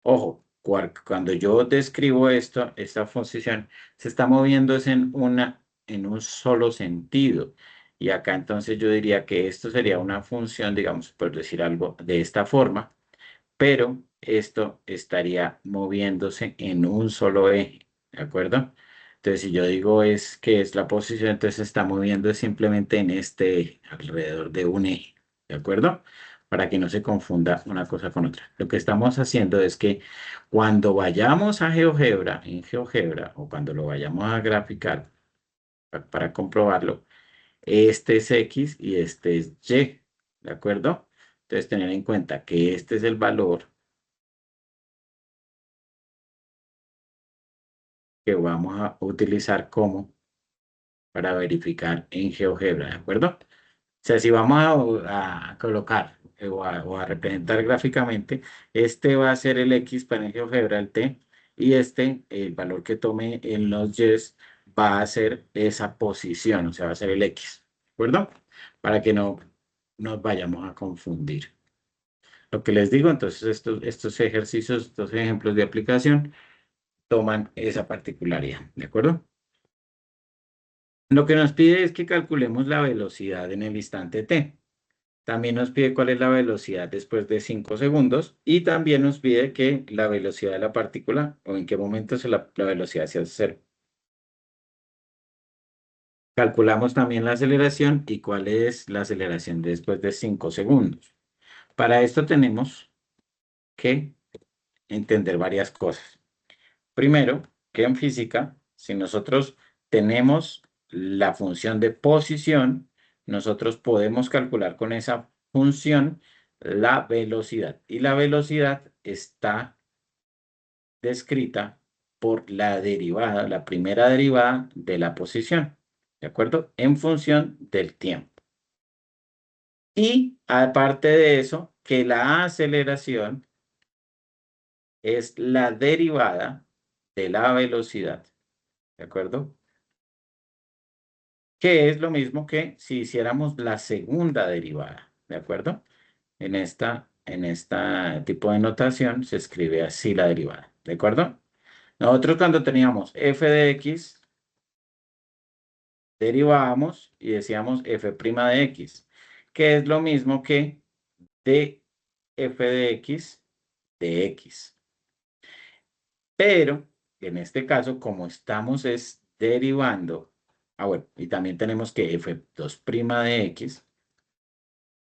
Ojo, cuando yo describo esta función se está moviendo en un solo sentido. Y acá entonces yo diría que esto sería una función, digamos, por decir algo de esta forma, pero esto estaría moviéndose en un solo eje, ¿de acuerdo? Entonces, si yo digo que es la posición, entonces se está moviendo simplemente en este eje, alrededor de un eje, ¿de acuerdo? Para que no se confunda una cosa con otra. Lo que estamos haciendo es que cuando vayamos a GeoGebra, en GeoGebra, o cuando lo vayamos a graficar para comprobarlo, este es X y este es Y, ¿de acuerdo? Entonces, tener en cuenta que este es el valor que vamos a utilizar para verificar en GeoGebra, ¿de acuerdo? O sea, si vamos a colocar o a representar gráficamente, este va a ser el X para el GeoGebra, el T, y el valor que tome en los Y's, va a ser esa posición, o sea, va a ser el X, ¿de acuerdo? Para que no nos vayamos a confundir. Lo que les digo, entonces, estos ejercicios, estos ejemplos de aplicación, toman esa particularidad, ¿de acuerdo? Lo que nos pide es que calculemos la velocidad en el instante t. También nos pide cuál es la velocidad después de 5 segundos y también nos pide que la velocidad de la partícula o en qué momento la velocidad se hace cero. Calculamos también la aceleración y cuál es la aceleración después de 5 segundos. Para esto tenemos que entender varias cosas. Primero, que en física, si nosotros tenemos la función de posición, nosotros podemos calcular con esa función la velocidad. Y la velocidad está descrita por la derivada, la primera derivada de la posición, ¿de acuerdo? En función del tiempo. Y aparte de eso, que la aceleración es la derivada de la velocidad, ¿de acuerdo? Que es lo mismo que si hiciéramos la segunda derivada, ¿de acuerdo? En esta tipo de notación se escribe así la derivada, ¿de acuerdo? Nosotros cuando teníamos f de x, derivábamos y decíamos f' de x, que es lo mismo que de f de x de x. Pero en este caso, como estamos derivando, bueno, y también tenemos que f2' de x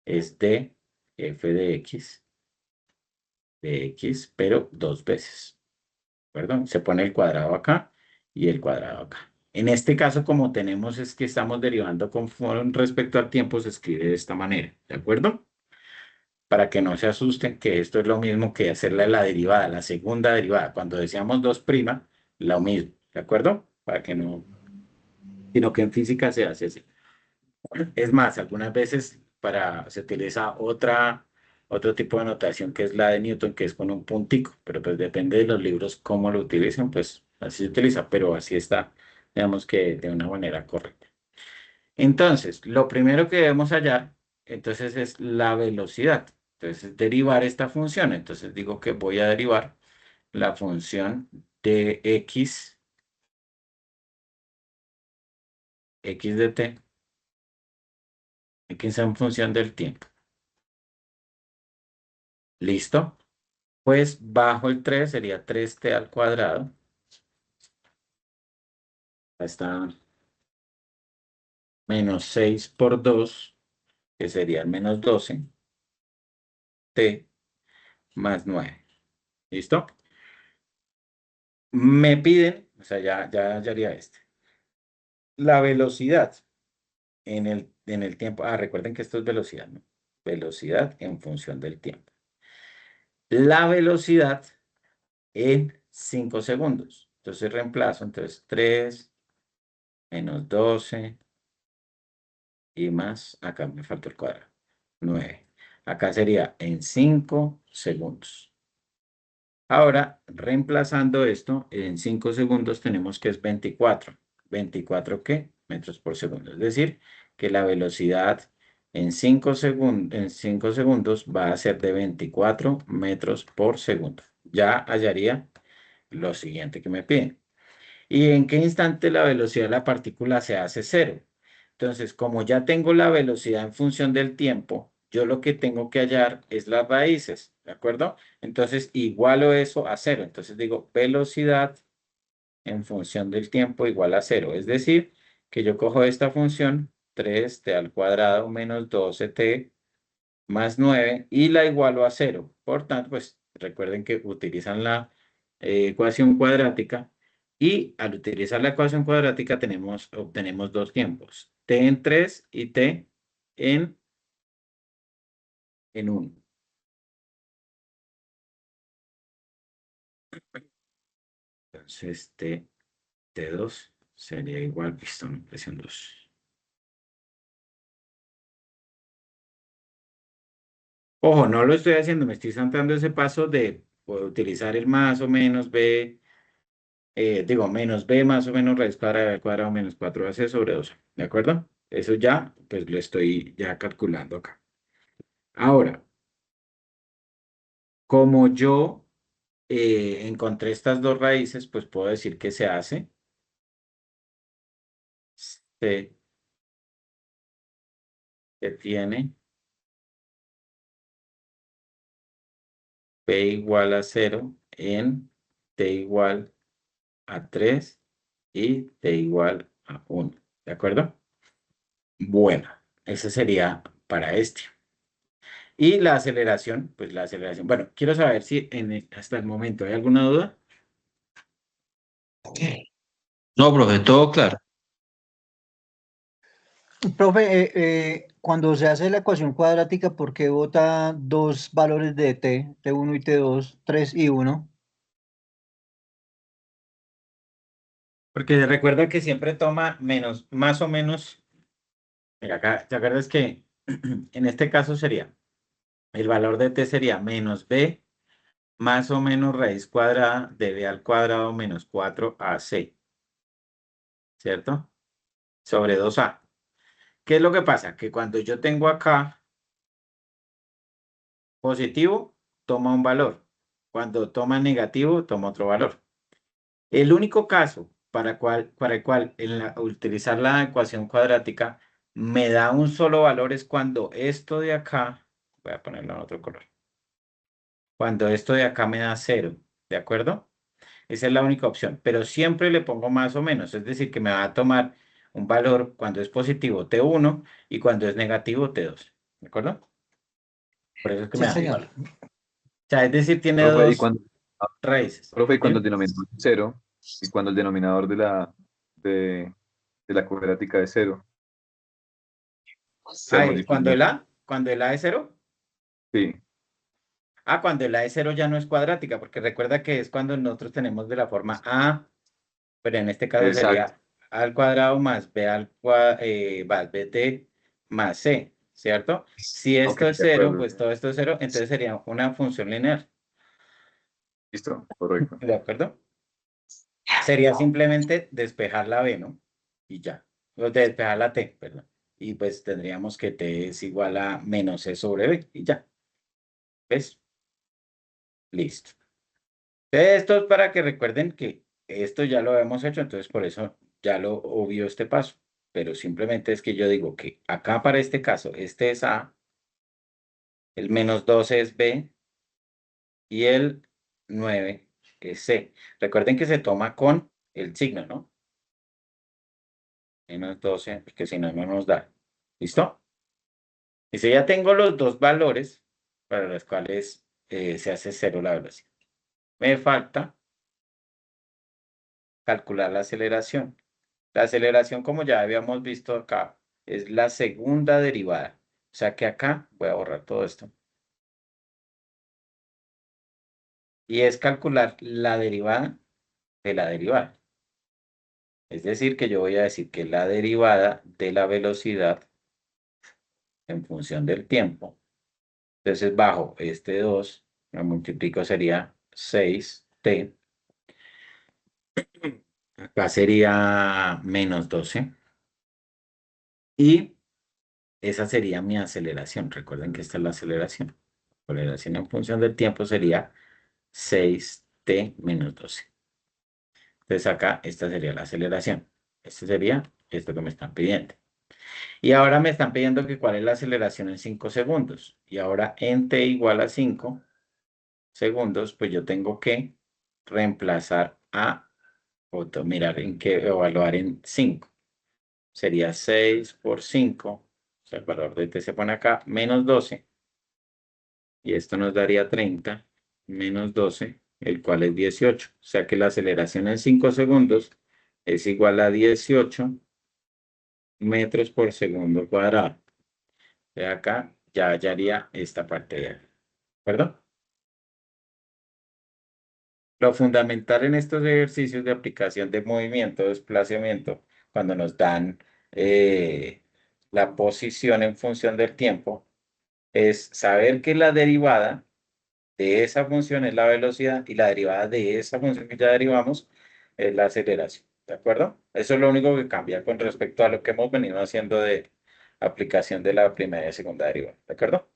es de f de x, pero dos veces. Perdón, se pone el cuadrado acá y el cuadrado acá. En este caso, como tenemos es que estamos derivando con respecto al tiempo, se escribe de esta manera, ¿de acuerdo? Para que no se asusten que esto es lo mismo que hacerle la derivada, la segunda derivada. Cuando decíamos 2', lo mismo, ¿de acuerdo? Para que no, sino que en física se hace así. Es más, algunas veces se utiliza otro tipo de notación que es la de Newton, que es con un puntico, pero pues depende de los libros cómo lo utilicen, pues así se utiliza, pero así está, digamos que de una manera correcta. Entonces, lo primero que debemos hallar, entonces, es la velocidad. Entonces, derivar esta función. Entonces, digo que voy a derivar la función de x de t, x en función del tiempo. ¿Listo? Pues bajo el 3 sería 3t al cuadrado. Ahí está menos 6 por 2, que sería menos 12, t más 9. ¿Listo? Me piden, o sea, ya haría la velocidad en el tiempo. Recuerden que esto es velocidad, ¿no? Velocidad en función del tiempo. La velocidad en 5 segundos. Entonces reemplazo, entonces 3 menos 12 y más, acá me falta el cuadrado, 9. Acá sería en 5 segundos. Ahora, reemplazando esto, en 5 segundos tenemos que es 24. ¿24 qué? Metros por segundo. Es decir, que la velocidad en 5 segundos va a ser de 24 metros por segundo. Ya hallaría lo siguiente que me piden. ¿Y en qué instante la velocidad de la partícula se hace cero? Entonces, como ya tengo la velocidad en función del tiempo, yo lo que tengo que hallar es las raíces, ¿de acuerdo? Entonces, igualo eso a cero. Entonces digo, velocidad en función del tiempo igual a cero. Es decir, que yo cojo esta función, 3t al cuadrado menos 12t más 9 y la igualo a cero. Por tanto, pues recuerden que utilizan la ecuación cuadrática y al utilizar la ecuación cuadrática obtenemos dos tiempos, t en 3 y t en 1. Entonces t2 sería igual, listo, ¿no? Presión 2. Ojo, no lo estoy haciendo, me estoy saltando ese paso de utilizar el más o menos b, digo, menos b más o menos raíz cuadrada al cuadrado menos 4ac sobre 2. ¿De acuerdo? Eso ya, pues lo estoy ya calculando acá. Ahora, como yo encontré estas dos raíces, pues puedo decir que se hace se tiene p igual a 0 en t igual a 3 y t igual a 1. ¿De acuerdo? Bueno, ese sería para este. Y la aceleración, pues la aceleración. Bueno, quiero saber si hasta el momento hay alguna duda. No, profe, todo claro. Profe, cuando se hace la ecuación cuadrática, ¿por qué bota dos valores de t, t1 y t2, 3 y 1? Porque recuerda que siempre toma menos, más o menos. Mira, acá, ¿te acuerdas que en este caso sería, el valor de t sería menos b más o menos raíz cuadrada de b al cuadrado menos 4ac, ¿cierto? Sobre 2a. ¿Qué es lo que pasa? Que cuando yo tengo acá positivo, toma un valor. Cuando toma negativo, toma otro valor. El único caso para el cual utilizar la ecuación cuadrática me da un solo valor es cuando esto de acá, voy a ponerlo en otro color, cuando esto de acá me da 0, ¿de acuerdo? Esa es la única opción, pero siempre le pongo más o menos, es decir, que me va a tomar un valor cuando es positivo T1 y cuando es negativo T2, ¿de acuerdo? Por eso es que Sí, me da igual. señor. O sea, es decir, tiene Profe, dos raíces. profe, y cuando ¿Sí? el denominador es 0 y cuando el denominador de la cuadrática es 0. Se Ahí, multiplica. cuando el A es 0. Sí, Ah, cuando el A es 0 ya no es cuadrática, porque recuerda que es cuando nosotros tenemos de la forma A, pero en este caso sería exacto. A al cuadrado más B más BT más C, ¿cierto? Si Ok, esto es de 0, acuerdo. pues todo esto es 0, entonces sería una función lineal, Listo, correcto. ¿de acuerdo? Sería simplemente despejar la B, ¿no? Y ya. O despejar la T, perdón. Y pues tendríamos que T es igual a menos C sobre B, y ya. ¿Ves? Listo. Esto es para que recuerden que esto ya lo hemos hecho, entonces por eso ya lo obvio este paso. Pero simplemente es que yo digo que acá para este caso, este es A, el menos 12 es B y el 9 es C. Recuerden que se toma con el signo, ¿no? Menos 12, porque si no, no nos da. ¿Listo? Y si ya tengo los dos valores para los cuales se hace 0 la velocidad. Me falta calcular la aceleración. La aceleración, como ya habíamos visto acá, es la segunda derivada. O sea que acá voy a borrar todo esto. Y es calcular la derivada de la derivada. Es decir, que yo voy a decir que la derivada de la velocidad en función del tiempo. Entonces, bajo este 2, lo multiplico sería 6t. Acá sería menos 12. Y esa sería mi aceleración. Recuerden que esta es la aceleración. La aceleración en función del tiempo sería 6t menos 12. Entonces acá esta sería la aceleración. Este sería esto que me están pidiendo. Y ahora me están pidiendo que cuál es la aceleración en 5 segundos. Y ahora en t igual a 5 segundos, pues yo tengo que reemplazar a, mirar en qué, evaluar en 5. Sería 6 por 5. O sea, el valor de t se pone acá, menos 12. Y esto nos daría 30 menos 12, el cual es 18. O sea que la aceleración en 5 segundos es igual a 18 metros por segundo cuadrado. De acá ya hallaría esta parte de acá. ¿De acuerdo? Lo fundamental en estos ejercicios de aplicación de movimiento, desplazamiento, cuando nos dan la posición en función del tiempo, es saber que la derivada de esa función es la velocidad y la derivada de esa función que ya derivamos es la aceleración. ¿De acuerdo? Eso es lo único que cambia con respecto a lo que hemos venido haciendo de aplicación de la primera y segunda derivada. ¿De acuerdo?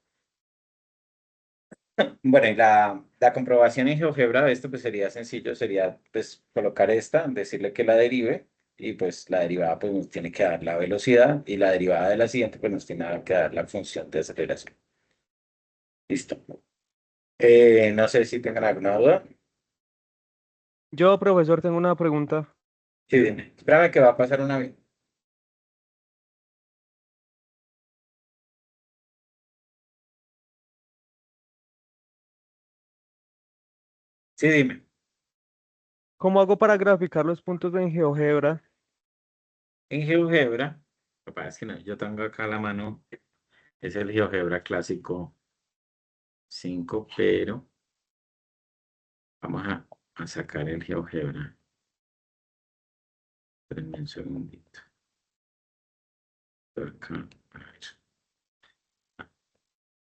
Bueno, y la comprobación en GeoGebra de esto pues sería sencillo, sería pues colocar esta, decirle que la derive y pues la derivada pues nos tiene que dar la velocidad y la derivada de la siguiente pues nos tiene que dar la función de aceleración. Listo. No sé si tengan alguna duda. Yo, profesor, tengo una pregunta. Sí, dime. Espérame que va a pasar una vez. Sí, dime. ¿Cómo hago para graficar los puntos en GeoGebra? En GeoGebra, lo que pasa es que no, yo tengo acá a la mano, es el GeoGebra clásico 5, pero vamos a sacar el GeoGebra. Espérenme un segundito. Por acá, a ver.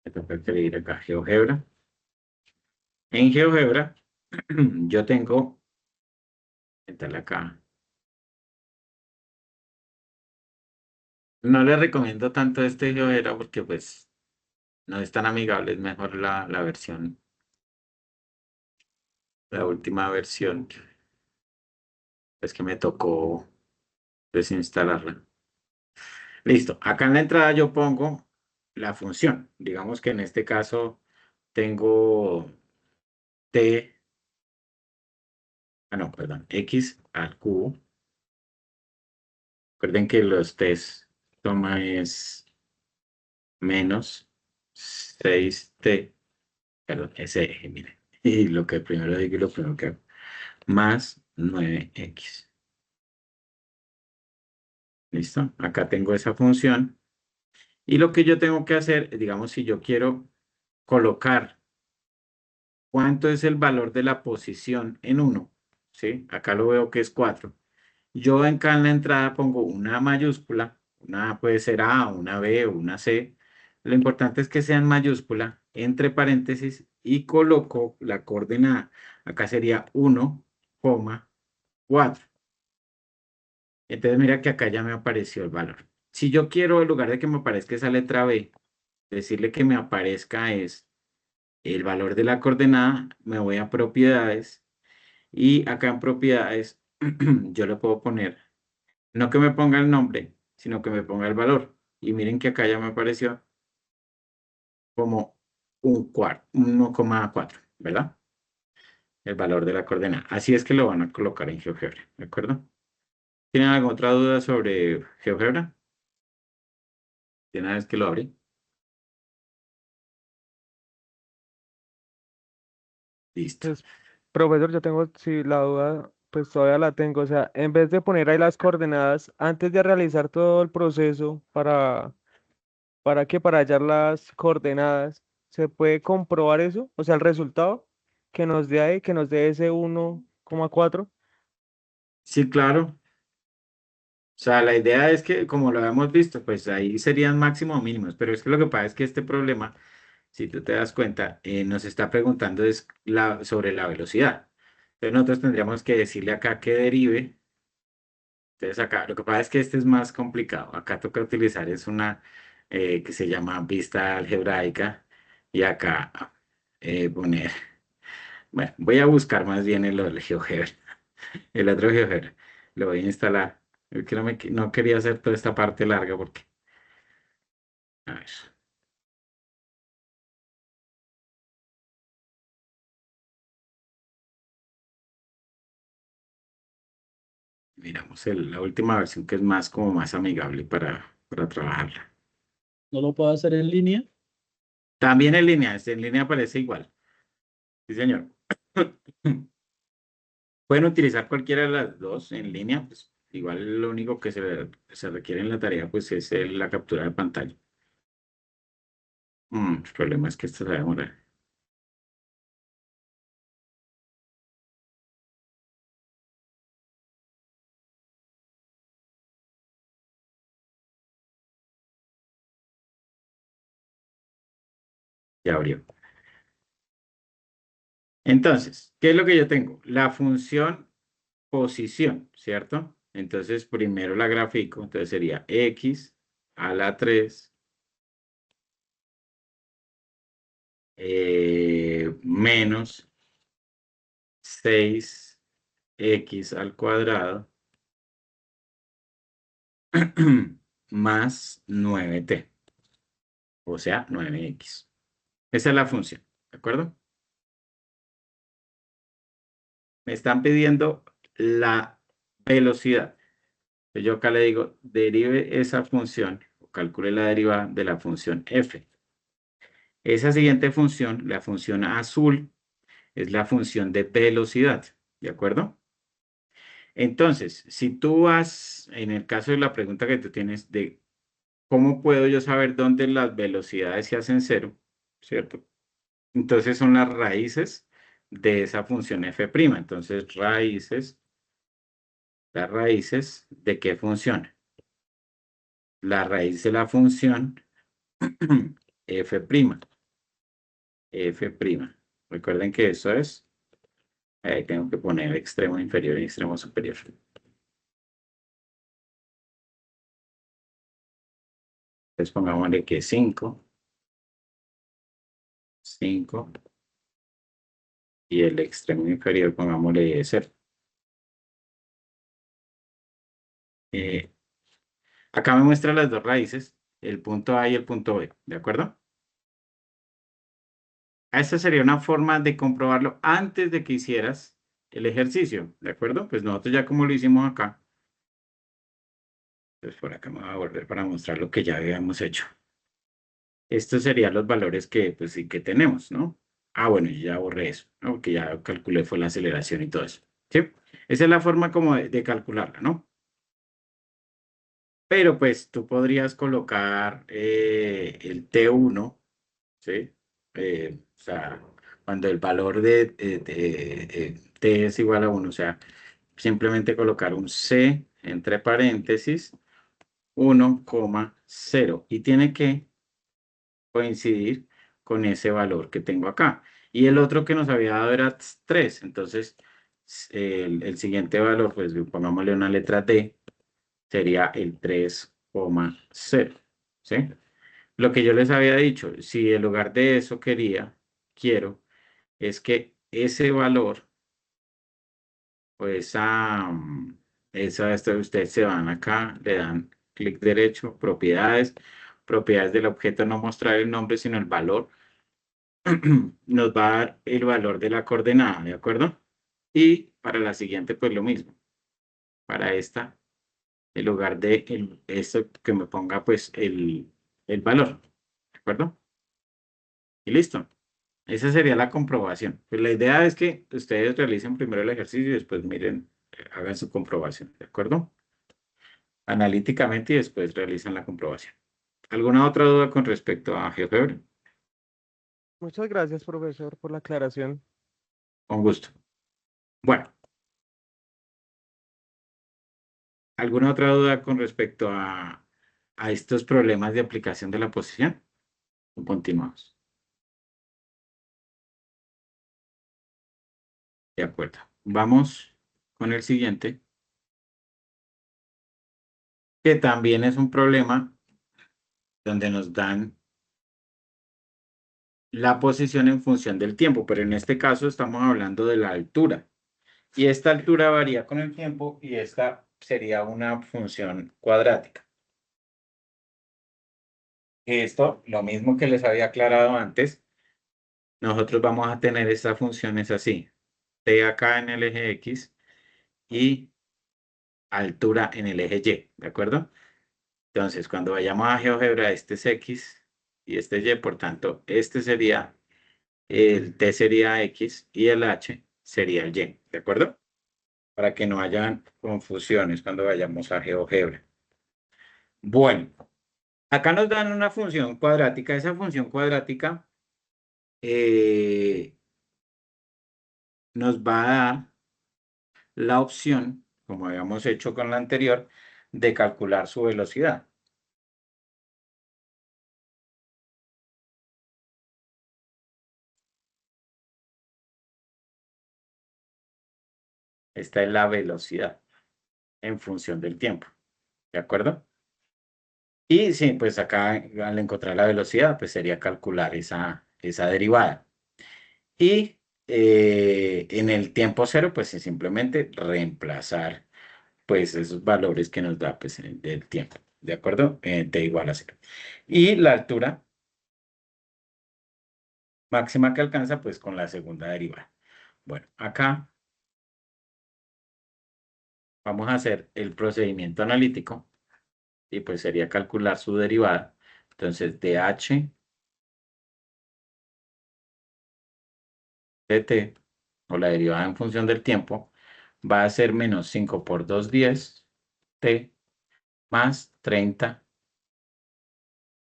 Me toca escribir acá GeoGebra. En GeoGebra, yo tengo, meterle acá. No le recomiendo tanto este GeoGebra porque pues no es tan amigable, es mejor la versión, la última versión. Es que me tocó desinstalarla. Listo. Acá en la entrada yo pongo la función. Digamos que en este caso tengo t, no, perdón, x al cubo. Recuerden que los t's toma es menos 6t, perdón, ese eje, miren. Y lo que primero digo y lo primero que hago, más 9x. ¿Listo? Acá tengo esa función. Y lo que yo tengo que hacer, digamos, si yo quiero colocar cuánto es el valor de la posición en 1, ¿sí? Acá lo veo que es 4. Yo acá en la entrada pongo una mayúscula, una puede ser A, una B o una C. Lo importante es que sea en mayúscula, entre paréntesis, y coloco la coordenada. Acá sería 1,4. Entonces mira que acá ya me apareció el valor. Si yo quiero, en lugar de que me aparezca esa letra B, decirle que me aparezca es el valor de la coordenada, me voy a propiedades y acá en propiedades yo le puedo poner, no que me ponga el nombre, sino que me ponga el valor. Y miren que acá ya me apareció como un cuarto, 1,4, ¿verdad? El valor de la coordenada. Así es que lo van a colocar en GeoGebra, ¿de acuerdo? ¿Tienen alguna otra duda sobre GeoGebra? De una vez que lo abrí. Listo. Pues, profesor, yo tengo, si la duda, pues todavía la tengo. O sea, en vez de poner ahí las coordenadas, antes de realizar todo el proceso para hallar las coordenadas, ¿se puede comprobar eso? O sea, el resultado que nos dé ahí, que nos dé ese 1,4. Sí, claro. O sea, la idea es que, como lo habíamos visto, pues ahí serían máximo mínimos, pero es que lo que pasa es que este problema, si tú te das cuenta, nos está preguntando es sobre la velocidad. Entonces nosotros tendríamos que decirle acá que derive. Entonces acá, lo que pasa es que este es más complicado. Acá toca utilizar es una que se llama vista algebraica y acá poner, bueno, voy a buscar más bien el GeoGebra, el otro GeoGebra. Lo voy a instalar. Es que no quería hacer toda esta parte larga porque, a ver, miramos la última versión que es más como más amigable para trabajarla. ¿No lo puedo hacer en línea? También en línea aparece igual. Sí, señor. Pueden utilizar cualquiera de las dos en línea, pues igual lo único que se requiere en la tarea pues es la captura de pantalla. El problema es que esto se va a demorar. Ya abrió. Entonces, ¿qué es lo que yo tengo? La función posición, ¿cierto? Entonces, primero la grafico, entonces sería x a la 3 menos 6x al cuadrado más 9t, o sea, 9x. Esa es la función, ¿de acuerdo? Me están pidiendo la velocidad. Entonces, yo acá le digo, derive esa función, o calcule la derivada de la función f. Esa siguiente función, la función azul, es la función de velocidad, ¿de acuerdo? Entonces, si tú vas, en el caso de la pregunta que tú tienes de cómo puedo yo saber dónde las velocidades se hacen cero, ¿cierto? Entonces son las raíces de esa función f'. Entonces, las raíces ¿de qué función? La raíz de la función f'. F'. Recuerden que eso es, ahí tengo que poner extremo inferior y extremo superior. Entonces pongámosle que 5 y el extremo inferior pongámosle 0. Acá me muestra las dos raíces, el punto A y el punto B, ¿de acuerdo? Esta sería una forma de comprobarlo antes de que hicieras el ejercicio, ¿de acuerdo? Pues nosotros ya como lo hicimos acá. Pues por acá me voy a volver para mostrar lo que ya habíamos hecho. Estos serían los valores que, pues, sí que tenemos, ¿no? Ah, bueno, yo ya borré eso, ¿no? Porque ya calculé fue la aceleración y todo eso, ¿sí? Esa es la forma como de calcularla, ¿no? Pero pues tú podrías colocar el T1, ¿sí? O sea, cuando el valor de T es igual a 1, o sea, simplemente colocar un C entre paréntesis 1,0 y tiene que coincidir con ese valor que tengo acá. Y el otro que nos había dado era 3, entonces el siguiente valor, pues pongámosle una letra D, sería el 3,0, ¿sí? Lo que yo les había dicho, si en lugar de eso quiero, es que ese valor, pues ustedes se van acá, le dan clic derecho, propiedades, propiedades del objeto, no mostrar el nombre, sino el valor. Nos va a dar el valor de la coordenada, ¿de acuerdo? Y para la siguiente, pues lo mismo. Para esta, en lugar de esto que me ponga, pues, el valor, ¿de acuerdo? Y listo. Esa sería la comprobación. Pues la idea es que ustedes realicen primero el ejercicio y después miren, hagan su comprobación, ¿de acuerdo? Analíticamente y después realizan la comprobación. ¿Alguna otra duda con respecto a GeoGebra? Muchas gracias, profesor, por la aclaración. Con gusto. Bueno, ¿alguna otra duda con respecto a estos problemas de aplicación de la posición? Continuamos. De acuerdo. Vamos con el siguiente, que también es un problema donde nos dan la posición en función del tiempo, pero en este caso estamos hablando de la altura. Y esta altura varía con el tiempo y esta sería una función cuadrática. Esto, lo mismo que les había aclarado antes, nosotros vamos a tener estas funciones así. T acá en el eje X y altura en el eje Y, ¿de acuerdo? Entonces, cuando vayamos a GeoGebra, este es X y este es Y, por tanto, este sería, el T sería X y el H sería el Y, ¿de acuerdo? Para que no hayan confusiones cuando vayamos a GeoGebra. Bueno, acá nos dan una función cuadrática. Esa función cuadrática nos va a dar la opción, como habíamos hecho con la anterior, de calcular su velocidad. Esta es la velocidad en función del tiempo. ¿De acuerdo? Y sí, pues acá al encontrar la velocidad, pues sería calcular esa derivada. Y en el tiempo cero, pues es simplemente reemplazar pues esos valores que nos da pues del tiempo. ¿De acuerdo? T igual a 0. Y la altura máxima que alcanza, pues con la segunda derivada. Bueno, acá vamos a hacer el procedimiento analítico y pues sería calcular su derivada. Entonces, dh dt, o la derivada en función del tiempo, va a ser menos 5 por 2, 10, t, más 30,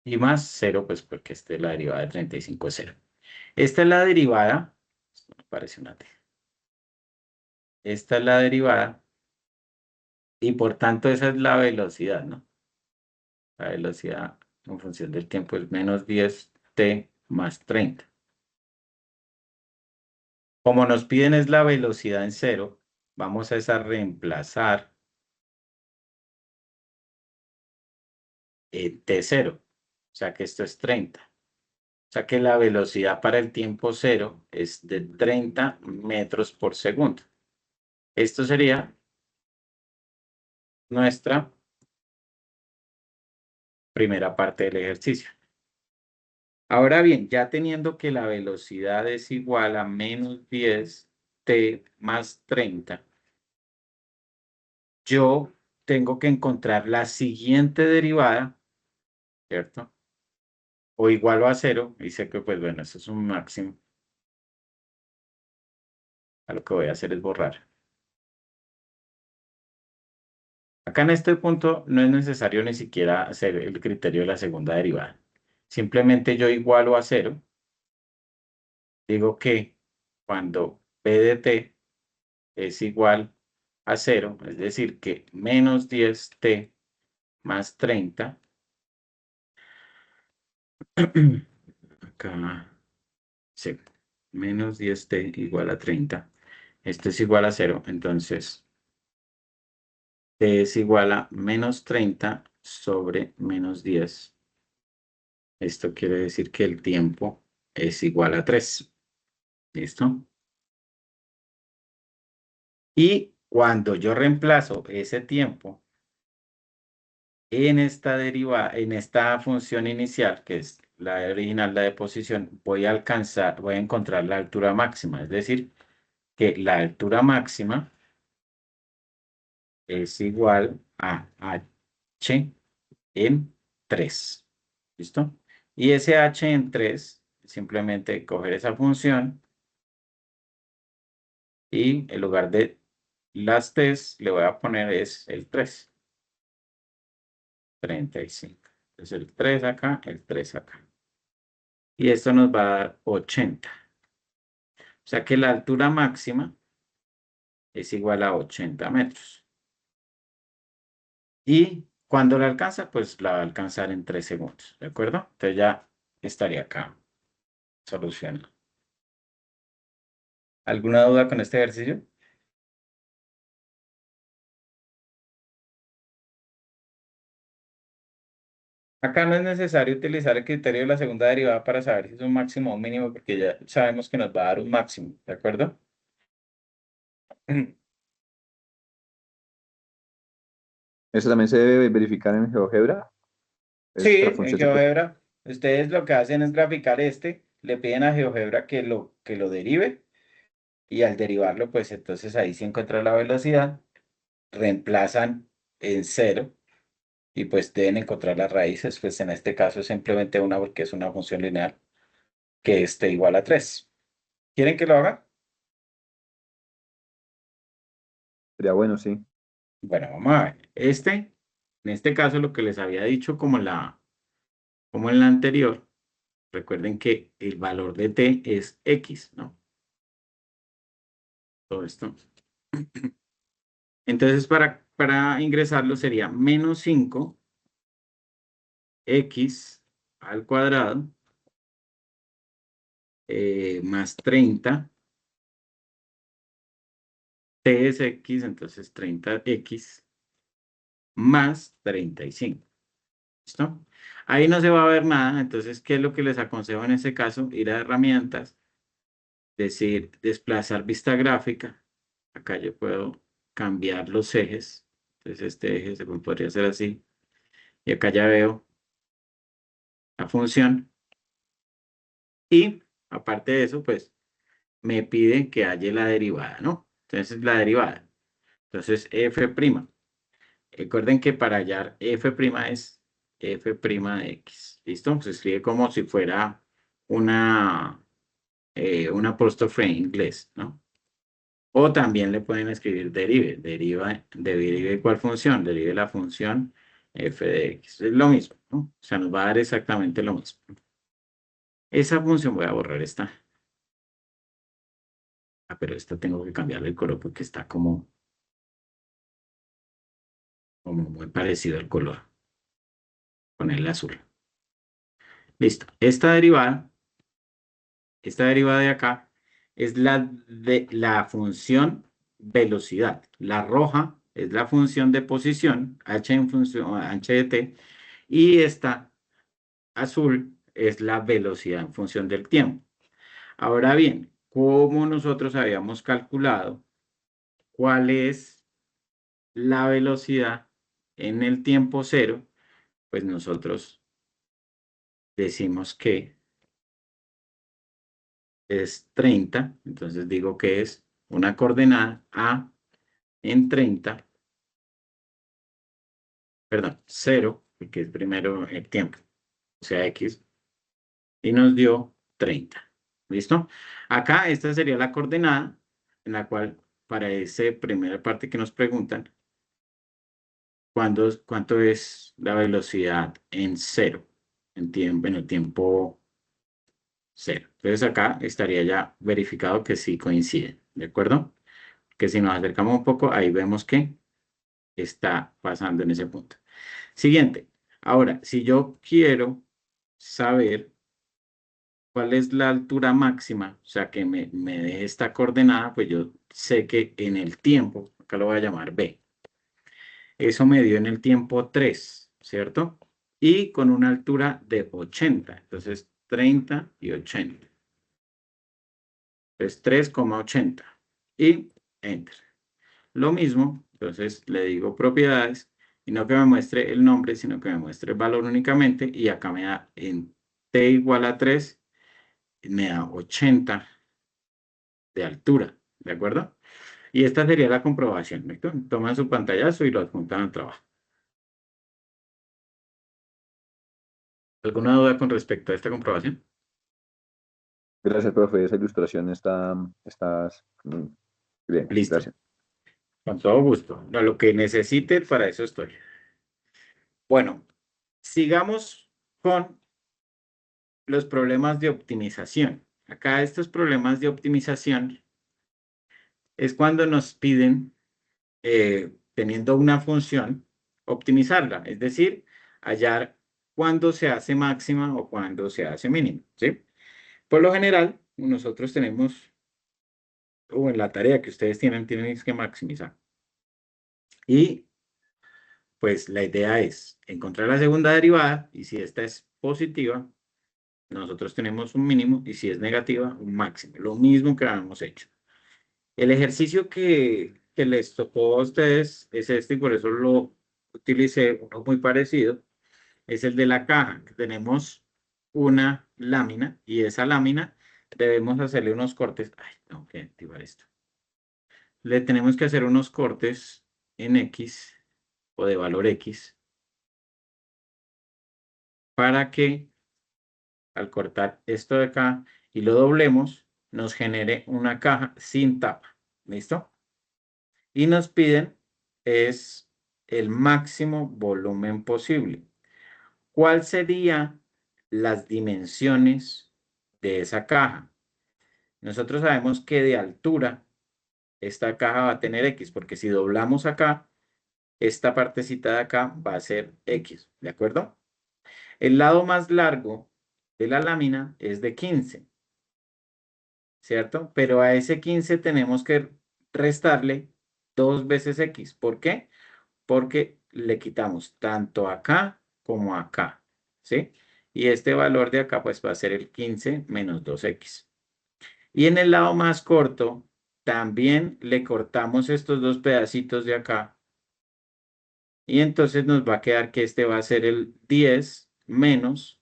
y más 0, pues porque esta es la derivada de 35 es 0. Esta es la derivada, esto me parece una t. Esta es la derivada, y por tanto esa es la velocidad, ¿no? La velocidad en función del tiempo es menos 10t más 30. Como nos piden es la velocidad en 0, vamos a reemplazar t0. O sea que esto es 30. O sea que la velocidad para el tiempo 0 es de 30 metros por segundo. Esto sería nuestra primera parte del ejercicio. Ahora bien, ya teniendo que la velocidad es igual a menos 10t más 30, yo tengo que encontrar la siguiente derivada, ¿cierto? O igual o a 0, y sé que, pues bueno, eso es un máximo. A lo que voy a hacer es borrar. Acá en este punto no es necesario ni siquiera hacer el criterio de la segunda derivada. Simplemente yo igualo a 0. Digo que cuando p de t es igual a 0, es decir, que menos 10t más 30, acá, sí, menos 10t igual a 30, esto es igual a 0, entonces t es igual a menos 30 sobre menos 10. Esto quiere decir que el tiempo es igual a 3. ¿Listo? Y cuando yo reemplazo ese tiempo en esta derivada, en esta función inicial, que es la original, la de posición, voy a encontrar la altura máxima. Es decir, que la altura máxima es igual a h en 3. ¿Listo? Y ese h en 3, simplemente coger esa función y en lugar de las t's le voy a poner es el 3. 35. Entonces el 3 acá, el 3 acá. Y esto nos va a dar 80. O sea que la altura máxima es igual a 80 metros. Y cuando la alcanza, pues la va a alcanzar en 3 segundos. ¿De acuerdo? Entonces ya estaría acá solucionado. ¿Alguna duda con este ejercicio? Acá no es necesario utilizar el criterio de la segunda derivada para saber si es un máximo o un mínimo, porque ya sabemos que nos va a dar un máximo. ¿De acuerdo? ¿Eso también se debe verificar en GeoGebra? Sí, ¿Esta en función se puede? GeoGebra, ustedes lo que hacen es graficar le piden a GeoGebra que lo derive, y al derivarlo, pues entonces ahí se encuentra la velocidad, reemplazan en 0, y pues deben encontrar las raíces, pues en este caso es simplemente una porque es una función lineal, que esté igual a 3. ¿Quieren que lo haga? Sería bueno, sí. Bueno, vamos a ver. En este caso, lo que les había dicho como en la anterior, recuerden que el valor de t es x, ¿no? Todo esto. Entonces, para ingresarlo sería menos 5 x al cuadrado más 30 T es X, entonces 30X más 35. ¿Listo? Ahí no se va a ver nada, entonces, ¿qué es lo que les aconsejo en ese caso? Ir a herramientas, decir, desplazar vista gráfica. Acá yo puedo cambiar los ejes. Entonces, este eje se podría hacer así. Y acá ya veo la función. Y, aparte de eso, pues, me pide que halle la derivada, ¿no? Entonces, la derivada. Entonces, f'. Recuerden que para hallar f' es f' de x. ¿Listo? Se escribe como si fuera un apóstrofe en inglés, ¿no? O también le pueden escribir derive. Derive ¿cuál función? Derive la función f de x. Es lo mismo, ¿no? O sea, nos va a dar exactamente lo mismo. Esa función voy a borrar esta. Ah, pero esta tengo que cambiarle el color porque está como muy parecido al color. Ponerle azul. Listo. Esta derivada de acá es la función velocidad. La roja es la función de posición, h en función h de t, y esta azul es la velocidad en función del tiempo. Ahora bien, como nosotros habíamos calculado cuál es la velocidad en el tiempo cero, pues nosotros decimos que es 30, entonces digo que es una coordenada a en 30, perdón, 0, porque es primero el tiempo, o sea, x, y nos dio 30. ¿Listo? Acá esta sería la coordenada en la cual, para esa primera parte que nos preguntan, ¿cuánto es la velocidad en 0? En el tiempo 0. Entonces acá estaría ya verificado que sí coinciden, ¿de acuerdo? Que si nos acercamos un poco, ahí vemos que está pasando en ese punto. Siguiente. Ahora, si yo quiero saber cuál es la altura máxima, o sea, que me dé esta coordenada, pues yo sé que en el tiempo, acá lo voy a llamar B, eso me dio en el tiempo 3, ¿cierto? Y con una altura de 80, entonces 30 y 80. Entonces 3,80 y Enter. Lo mismo, entonces le digo propiedades y no que me muestre el nombre, sino que me muestre el valor únicamente y acá me da en t igual a 3, me da 80 de altura, ¿de acuerdo? Y esta sería la comprobación, ¿no? Toman su pantallazo y lo adjuntan al trabajo. ¿Alguna duda con respecto a esta comprobación? Gracias, profe. Esa ilustración está bien. Listo, Gracias. con todo gusto. No, lo que necesite, para eso estoy. Bueno, sigamos con los problemas de optimización. Acá estos problemas de optimización es cuando nos piden, teniendo una función, optimizarla, es decir, hallar cuándo se hace máxima o cuándo se hace mínima, ¿sí? Por lo general, nosotros tenemos, o en la tarea que ustedes tienen que maximizar. Y pues la idea es encontrar la segunda derivada y si esta es positiva, nosotros tenemos un mínimo y si es negativa, un máximo. Lo mismo que habíamos hecho. El ejercicio que les tocó a ustedes es este y por eso lo utilicé, uno muy parecido, es el de la caja. Tenemos una lámina y esa lámina debemos hacerle unos cortes. Ay, tengo que activar esto. Le tenemos que hacer unos cortes en X o de valor X para que al cortar esto de acá y lo doblemos, nos genere una caja sin tapa. ¿Listo? Y nos piden es el máximo volumen posible. ¿Cuál serían las dimensiones de esa caja? Nosotros sabemos que de altura esta caja va a tener X, porque si doblamos acá, esta partecita de acá va a ser X, ¿de acuerdo? El lado más largo de la lámina es de 15, ¿cierto? Pero a ese 15 tenemos que restarle 2 veces x. ¿Por qué? Porque le quitamos tanto acá como acá, ¿sí? Y este valor de acá pues va a ser el 15 menos 2x. Y en el lado más corto también le cortamos estos dos pedacitos de acá. Y entonces nos va a quedar que este va a ser el 10 menos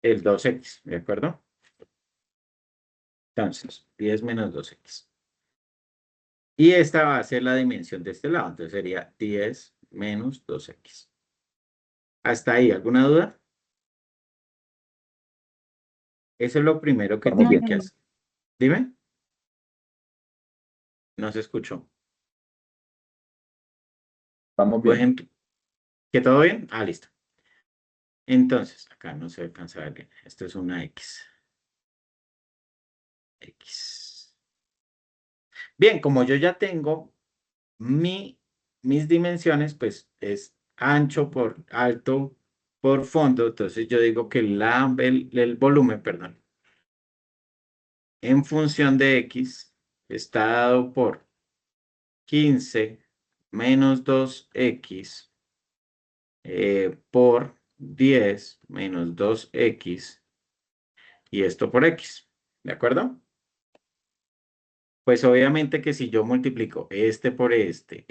el 2x, ¿de acuerdo? Entonces, 10 menos 2x. Y esta va a ser la dimensión de este lado. Entonces sería 10 menos 2x. ¿Hasta ahí? ¿Alguna duda? Eso es lo primero que Vamos No, tienen bien. no, que no. hacer. Dime. No se escuchó. Vamos Por bien. ejemplo, ¿que todo bien? Ah, listo. Entonces, acá no se alcanza a ver bien. Esto es una x. X. Bien, como yo ya tengo mis dimensiones, pues es ancho por alto por fondo. Entonces yo digo que el volumen, perdón, en función de x está dado por 15 menos 2x por 10 menos 2x y esto por x. ¿De acuerdo? Pues obviamente que si yo multiplico este por este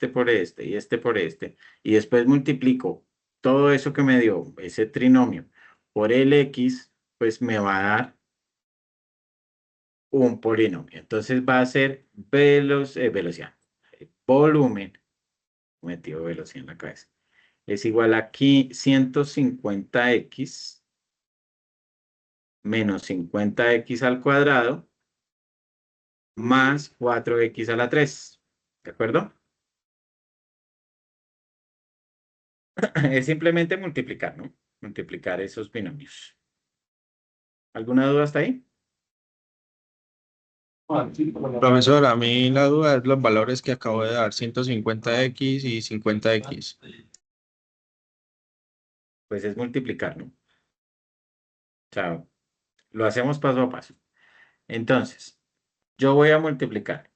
por este y este por este, y después multiplico todo eso que me dio ese trinomio por el x, pues me va a dar un polinomio. Entonces va a ser velocidad, volumen, metido velocidad en la cabeza, es igual a aquí 150x menos 50x al cuadrado más 4x a la 3. ¿De acuerdo? Es simplemente multiplicar, ¿no? Multiplicar esos binomios. ¿Alguna duda hasta ahí? Profesor, a mí la duda es los valores que acabo de dar, 150x y 50x. Pues es multiplicar, ¿no? O sea, lo hacemos paso a paso. Entonces, yo voy a multiplicar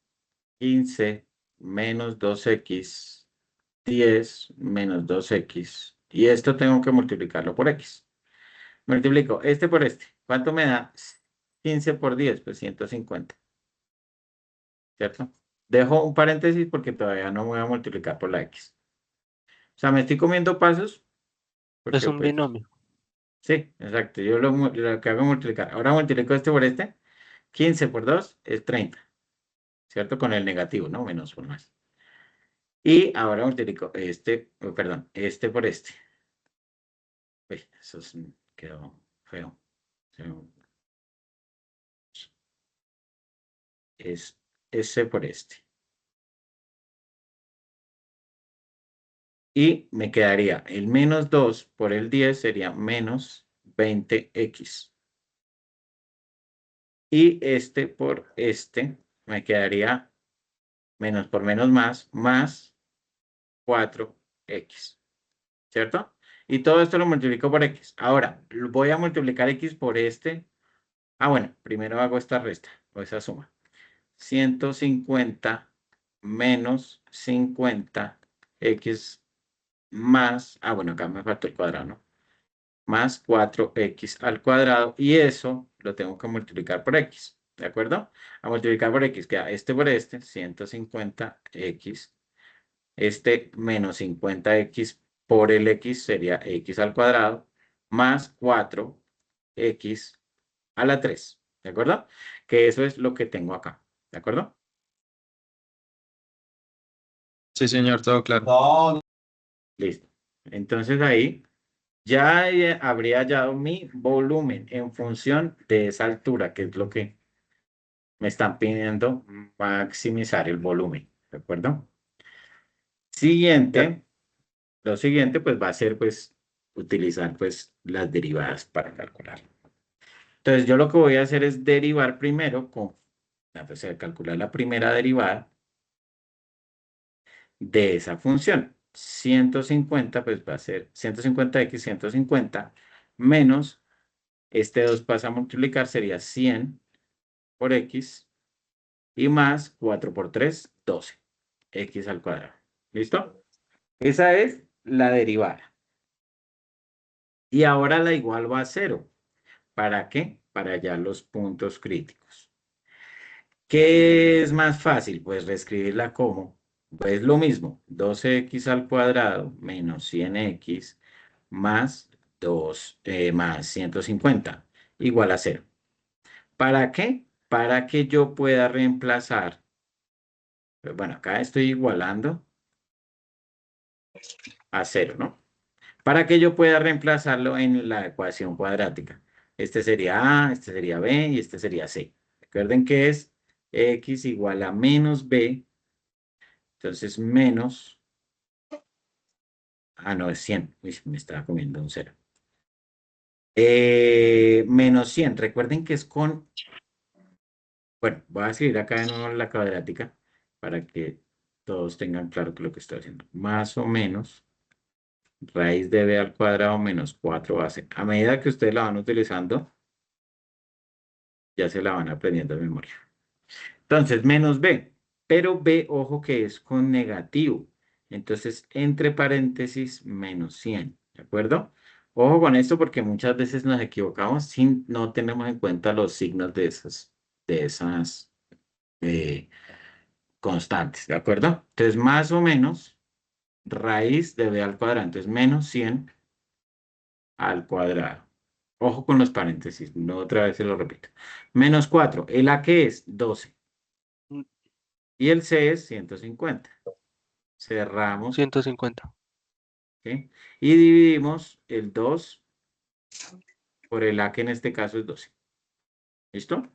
15 menos 2x, 10 menos 2x, y esto tengo que multiplicarlo por x. Multiplico este por este. ¿Cuánto me da? 15 por 10, pues 150. ¿Cierto? Dejo un paréntesis porque todavía no voy a multiplicar por la x. O sea, me estoy comiendo pasos Es porque un pues, binomio. sí, exacto. Yo lo que hago es multiplicar. Ahora multiplico este por este. 15 por 2 es 30. ¿Cierto? Con el negativo, ¿no? Menos por más. Y ahora multiplico este, perdón, este por este. Uy, eso quedó feo. Es este por este. Y me quedaría el menos 2 por el 10 sería menos 20x. Y este por este me quedaría menos por menos más 4x. ¿Cierto? Y todo esto lo multiplico por x. Ahora, voy a multiplicar x por este. Ah, bueno, primero hago esta resta o esa suma. 150 menos 50x más, bueno, acá me faltó el cuadrado, ¿no? Más 4x al cuadrado y eso lo tengo que multiplicar por x, ¿de acuerdo? A multiplicar por x queda este por este, 150x, este menos 50x por el x sería x al cuadrado, más 4x a la 3, ¿de acuerdo? Que eso es lo que tengo acá, ¿de acuerdo? Sí, señor, todo claro. Listo. Entonces ahí ya habría hallado mi volumen en función de esa altura, que es lo que me están pidiendo maximizar el volumen, ¿de acuerdo? Siguiente, lo siguiente pues va a ser pues utilizar pues las derivadas para calcular. Entonces yo lo que voy a hacer es derivar primero o sea, calcular la primera derivada de esa función. 150 pues va a ser 150x 150 menos este 2 pasa a multiplicar, sería 100 por x y más 4 por 3, 12. x al cuadrado. ¿Listo? Esa es la derivada. Y ahora la igualo a 0. ¿Para qué? Para hallar los puntos críticos. ¿Qué es más fácil? Pues reescribirla como, pues lo mismo, 12x al cuadrado menos 100x más 150 igual a 0. ¿Para qué? Para que yo pueda reemplazar, bueno, acá estoy igualando a 0, ¿no? Para que yo pueda reemplazarlo en la ecuación cuadrática. Este sería A, este sería B y este sería C. Recuerden que es x igual a menos B. Entonces, menos... Ah, no, es 100. Uy, me estaba comiendo un 0. Menos 100. Recuerden que es con... Bueno, voy a escribir acá de nuevo la cuadrática para que todos tengan claro que lo que estoy haciendo. Más o menos raíz de b al cuadrado menos 4ac. A medida que ustedes la van utilizando, ya se la van aprendiendo de memoria. Entonces, menos b. Pero b, ojo que es con negativo. Entonces, entre paréntesis, menos 100. ¿De acuerdo? Ojo con esto porque muchas veces nos equivocamos sin no tenemos en cuenta los signos de esas constantes. ¿De acuerdo? Entonces, más o menos, raíz de b al cuadrado. Entonces, menos 100 al cuadrado. Ojo con los paréntesis. No, otra vez se lo repito. Menos 4. ¿El a qué es? 12. Y el c es 150. Cerramos. 150. ¿Ok? Y dividimos el 2 por el a que en este caso es 12. ¿Listo?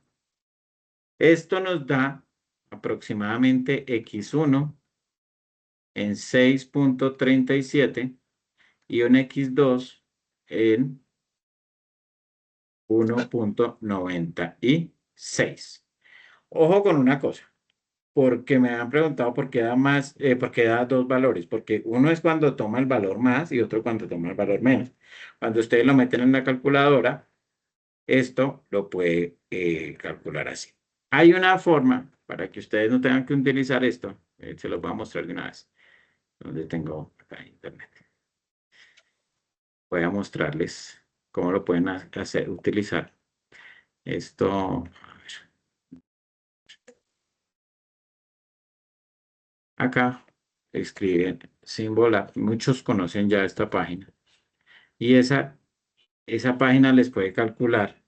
Esto nos da aproximadamente x1 en 6.37 y un x2 en 1.96. Ojo con una cosa, porque me han preguntado por qué da más, por qué da dos valores, porque uno es cuando toma el valor más y otro cuando toma el valor menos. Cuando ustedes lo meten en la calculadora, esto lo puede calcular así. Hay una forma para que ustedes no tengan que utilizar esto, se los voy a mostrar de una vez, donde tengo acá en internet. Voy a mostrarles cómo lo pueden hacer, utilizar. Esto, a ver. Acá escriben Symbolab. Muchos conocen ya esta página. Y esa página les puede calcular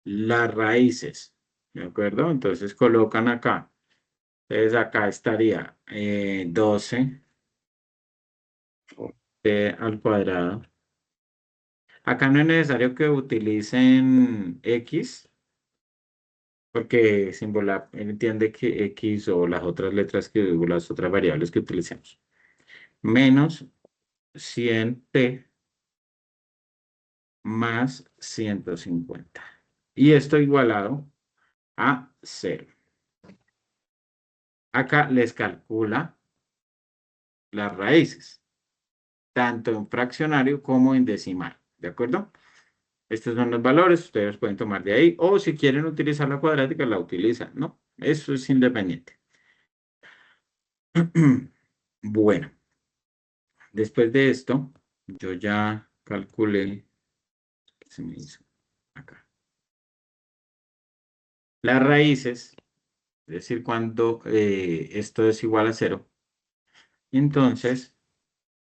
las raíces. ¿De acuerdo? Entonces colocan acá. Entonces acá estaría 12 al cuadrado. Acá no es necesario que utilicen X, porque Symbolab entiende que X o las otras letras o las otras variables que utilicemos. Menos 100t más 150. Y esto igualado a 0. Acá les calcula las raíces, tanto en fraccionario como en decimal. ¿De acuerdo? Estos son los valores, ustedes pueden tomar de ahí, o si quieren utilizar la cuadrática, la utilizan, ¿no? Eso es independiente. Bueno, después de esto, yo ya calculé, ¿qué se me hizo? Acá. Las raíces, es decir, cuando esto es igual a 0, entonces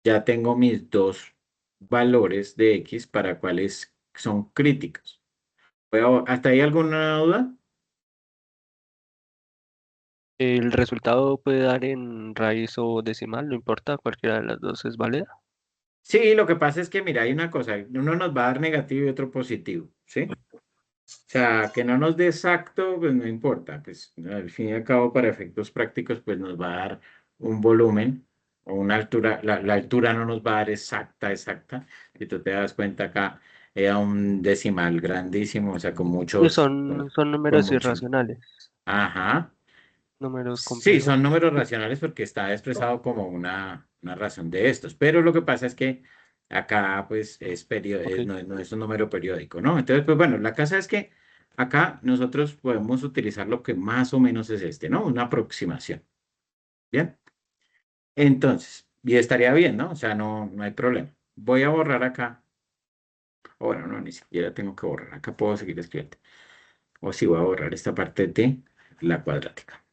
ya tengo mis dos valores de x para cuáles son críticos. ¿Hasta ahí alguna duda? El resultado puede dar en raíz o decimal, no importa, cualquiera de las dos es válida. Sí, lo que pasa es que, mira, hay una cosa, uno nos va a dar negativo y otro positivo, ¿sí? O sea, que no nos dé exacto, pues no importa, pues al fin y al cabo, para efectos prácticos, pues nos va a dar un volumen o una altura, la altura no nos va a dar exacta. Si tú te das cuenta acá, era un decimal grandísimo, o sea, con Pues muchos, son con números mucho. irracionales, Ajá. números Sí, complejos. son números racionales porque está expresado como una razón de estos, pero lo que pasa es que acá pues Ok. no es un número periódico, ¿no? Entonces, pues bueno, la cosa es que acá nosotros podemos utilizar lo que más o menos es este, ¿no? Una aproximación. Bien. Entonces, y estaría bien, ¿no? O sea, no hay problema. Voy a borrar acá. O bueno, no, ni siquiera tengo que borrar. Acá puedo seguir escribiendo. O si voy a borrar esta parte de la cuadrática.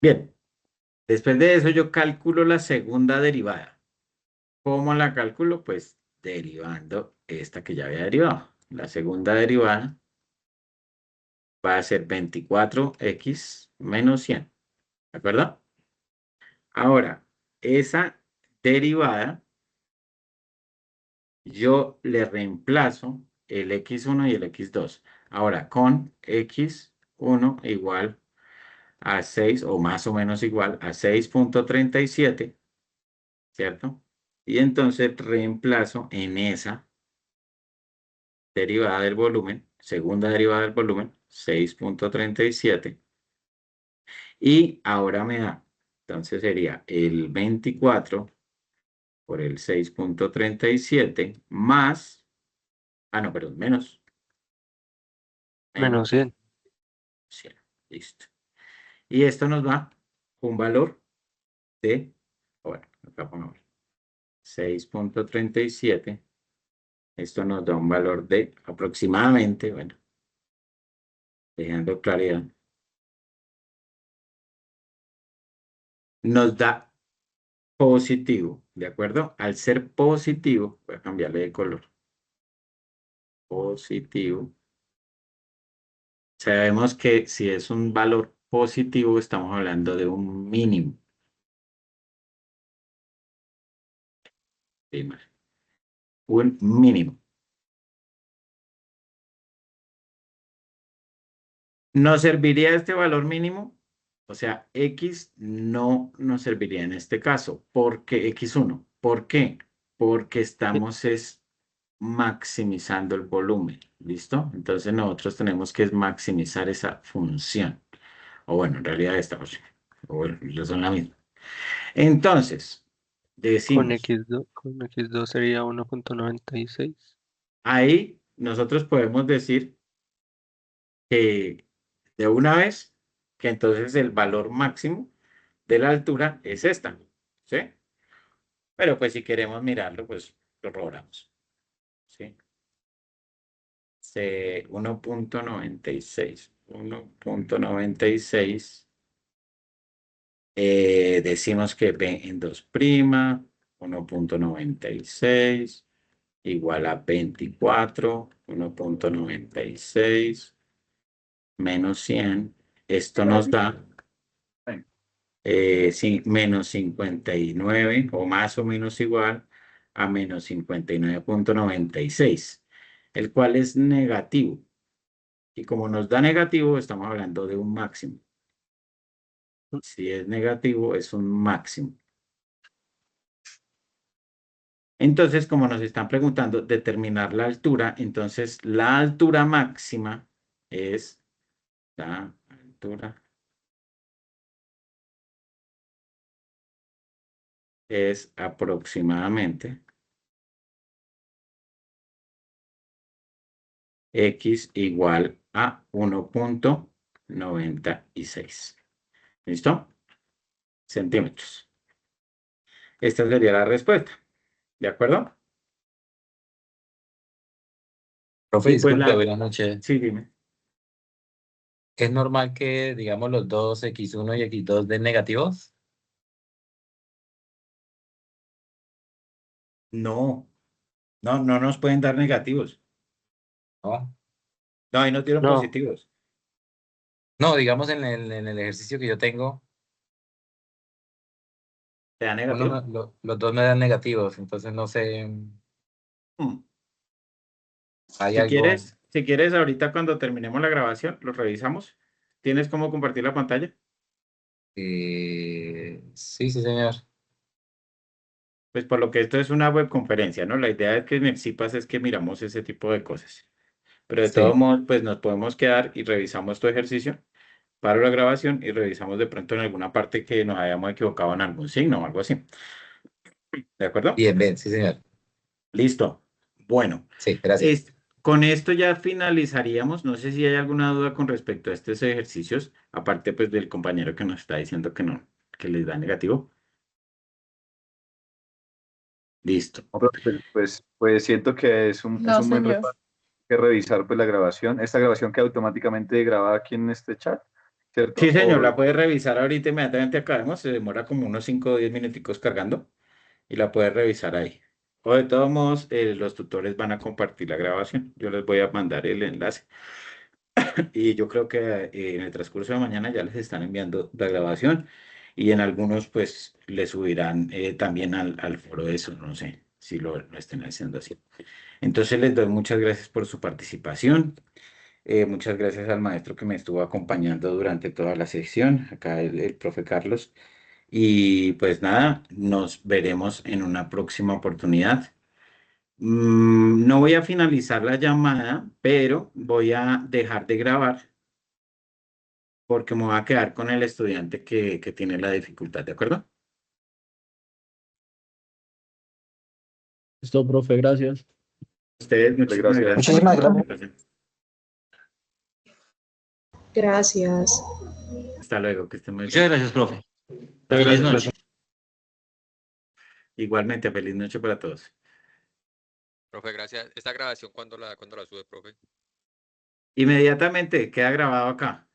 Bien. Después de eso yo calculo la segunda derivada. ¿Cómo la calculo? Pues derivando esta que ya había derivado. La segunda derivada va a ser 24x menos 100. ¿De acuerdo? Ahora, esa derivada, yo le reemplazo el x1 y el x2. Ahora, con x1 igual a 6 o más o menos igual a 6.37, ¿cierto? Y entonces reemplazo en esa derivada del volumen, segunda derivada del volumen, 6.37. Y ahora me da, entonces sería el 24 por el 6.37 más, no, perdón, menos Menos 100. 100. Listo. Y esto nos da un valor de, bueno, acá pongamos 6.37. Esto nos da un valor de aproximadamente, bueno, dejando claridad, nos da positivo, ¿de acuerdo? Al ser positivo, voy a cambiarle de color. Positivo. Sabemos que si es un valor positivo, estamos hablando de un mínimo. ¿Sí? Un mínimo. ¿Nos serviría este valor mínimo? O sea, X no nos serviría en este caso. ¿Por qué X1? ¿Por qué? Porque estamos maximizando el volumen. ¿Listo? Entonces nosotros tenemos que maximizar esa función. O bueno, en realidad esta función. O bueno, ellos son la misma. Entonces, decimos, Con X2 sería 1.96. ahí nosotros podemos decir que de una vez, que entonces el valor máximo de la altura es esta, ¿sí? Pero pues si queremos mirarlo, pues lo logramos, ¿sí? 1.96, 1.96, decimos que B en 2', 1.96 igual a 24, 1.96 menos 100, esto nos da menos 59 o más o menos igual a menos 59.96, el cual es negativo. Y como nos da negativo, estamos hablando de un máximo. Si es negativo, es un máximo. Entonces, como nos están preguntando determinar la altura, entonces la altura máxima es la altura es aproximadamente x igual a 1.96. ¿Listo? Centímetros. Esta sería la respuesta. ¿De acuerdo? Profe, Y pues disculpe, buenas noches. sí, dime. ¿Es normal que, digamos, los dos X1 y X2 den negativos? No, no nos pueden dar negativos. ¿No? No, ahí nos dieron No, positivos. No, digamos en el ejercicio que yo tengo, ¿Te da negativo? los dos me dan negativos, entonces no sé, Mm. hay algo. Si quieres, ahorita cuando terminemos la grabación, lo revisamos. ¿Tienes cómo compartir la pantalla? Sí, sí, señor. Pues por lo que esto es una webconferencia, ¿no? La idea es que me sepas es que miramos ese tipo de cosas. Pero de todos Sí, modos, pues nos podemos quedar y revisamos tu ejercicio, paro la grabación y revisamos de pronto en alguna parte que nos hayamos equivocado en algún signo o algo así. ¿De acuerdo? bien, bien, sí, señor. Listo. Bueno, Sí, gracias. con esto ya finalizaríamos. No sé si hay alguna duda con respecto a estos ejercicios, aparte pues del compañero que nos está diciendo que no, que les da negativo. Listo. No, profe, pues siento que es un No, buen señor. repaso que revisar pues la grabación. Esta grabación queda automáticamente grabada aquí en este chat, ¿cierto? Sí, señor, la puede revisar ahorita inmediatamente acabemos. Se demora como unos 5 o 10 minuticos cargando y la puede revisar ahí. O de todos modos, los tutores van a compartir la grabación. Yo les voy a mandar el enlace. Y yo creo que en el transcurso de mañana ya les están enviando la grabación y en algunos pues le subirán también al foro de eso, no sé si lo estén haciendo así. Entonces les doy muchas gracias por su participación. Muchas gracias al maestro que me estuvo acompañando durante toda la sesión, acá el profe Carlos. Y pues nada, nos veremos en una próxima oportunidad. No voy a finalizar la llamada, pero voy a dejar de grabar porque me voy a quedar con el estudiante que tiene la dificultad, ¿de acuerdo? Listo, profe, gracias. Ustedes, muchísimas Gracias. gracias. Muchísimas gracias. Gracias. Hasta luego, que estén muy Muchas bien. gracias, profe. Hasta Feliz luego. noche. Igualmente, feliz noche para todos. Profe, gracias. ¿Esta grabación cuándo la sube, profe? Inmediatamente queda grabado acá.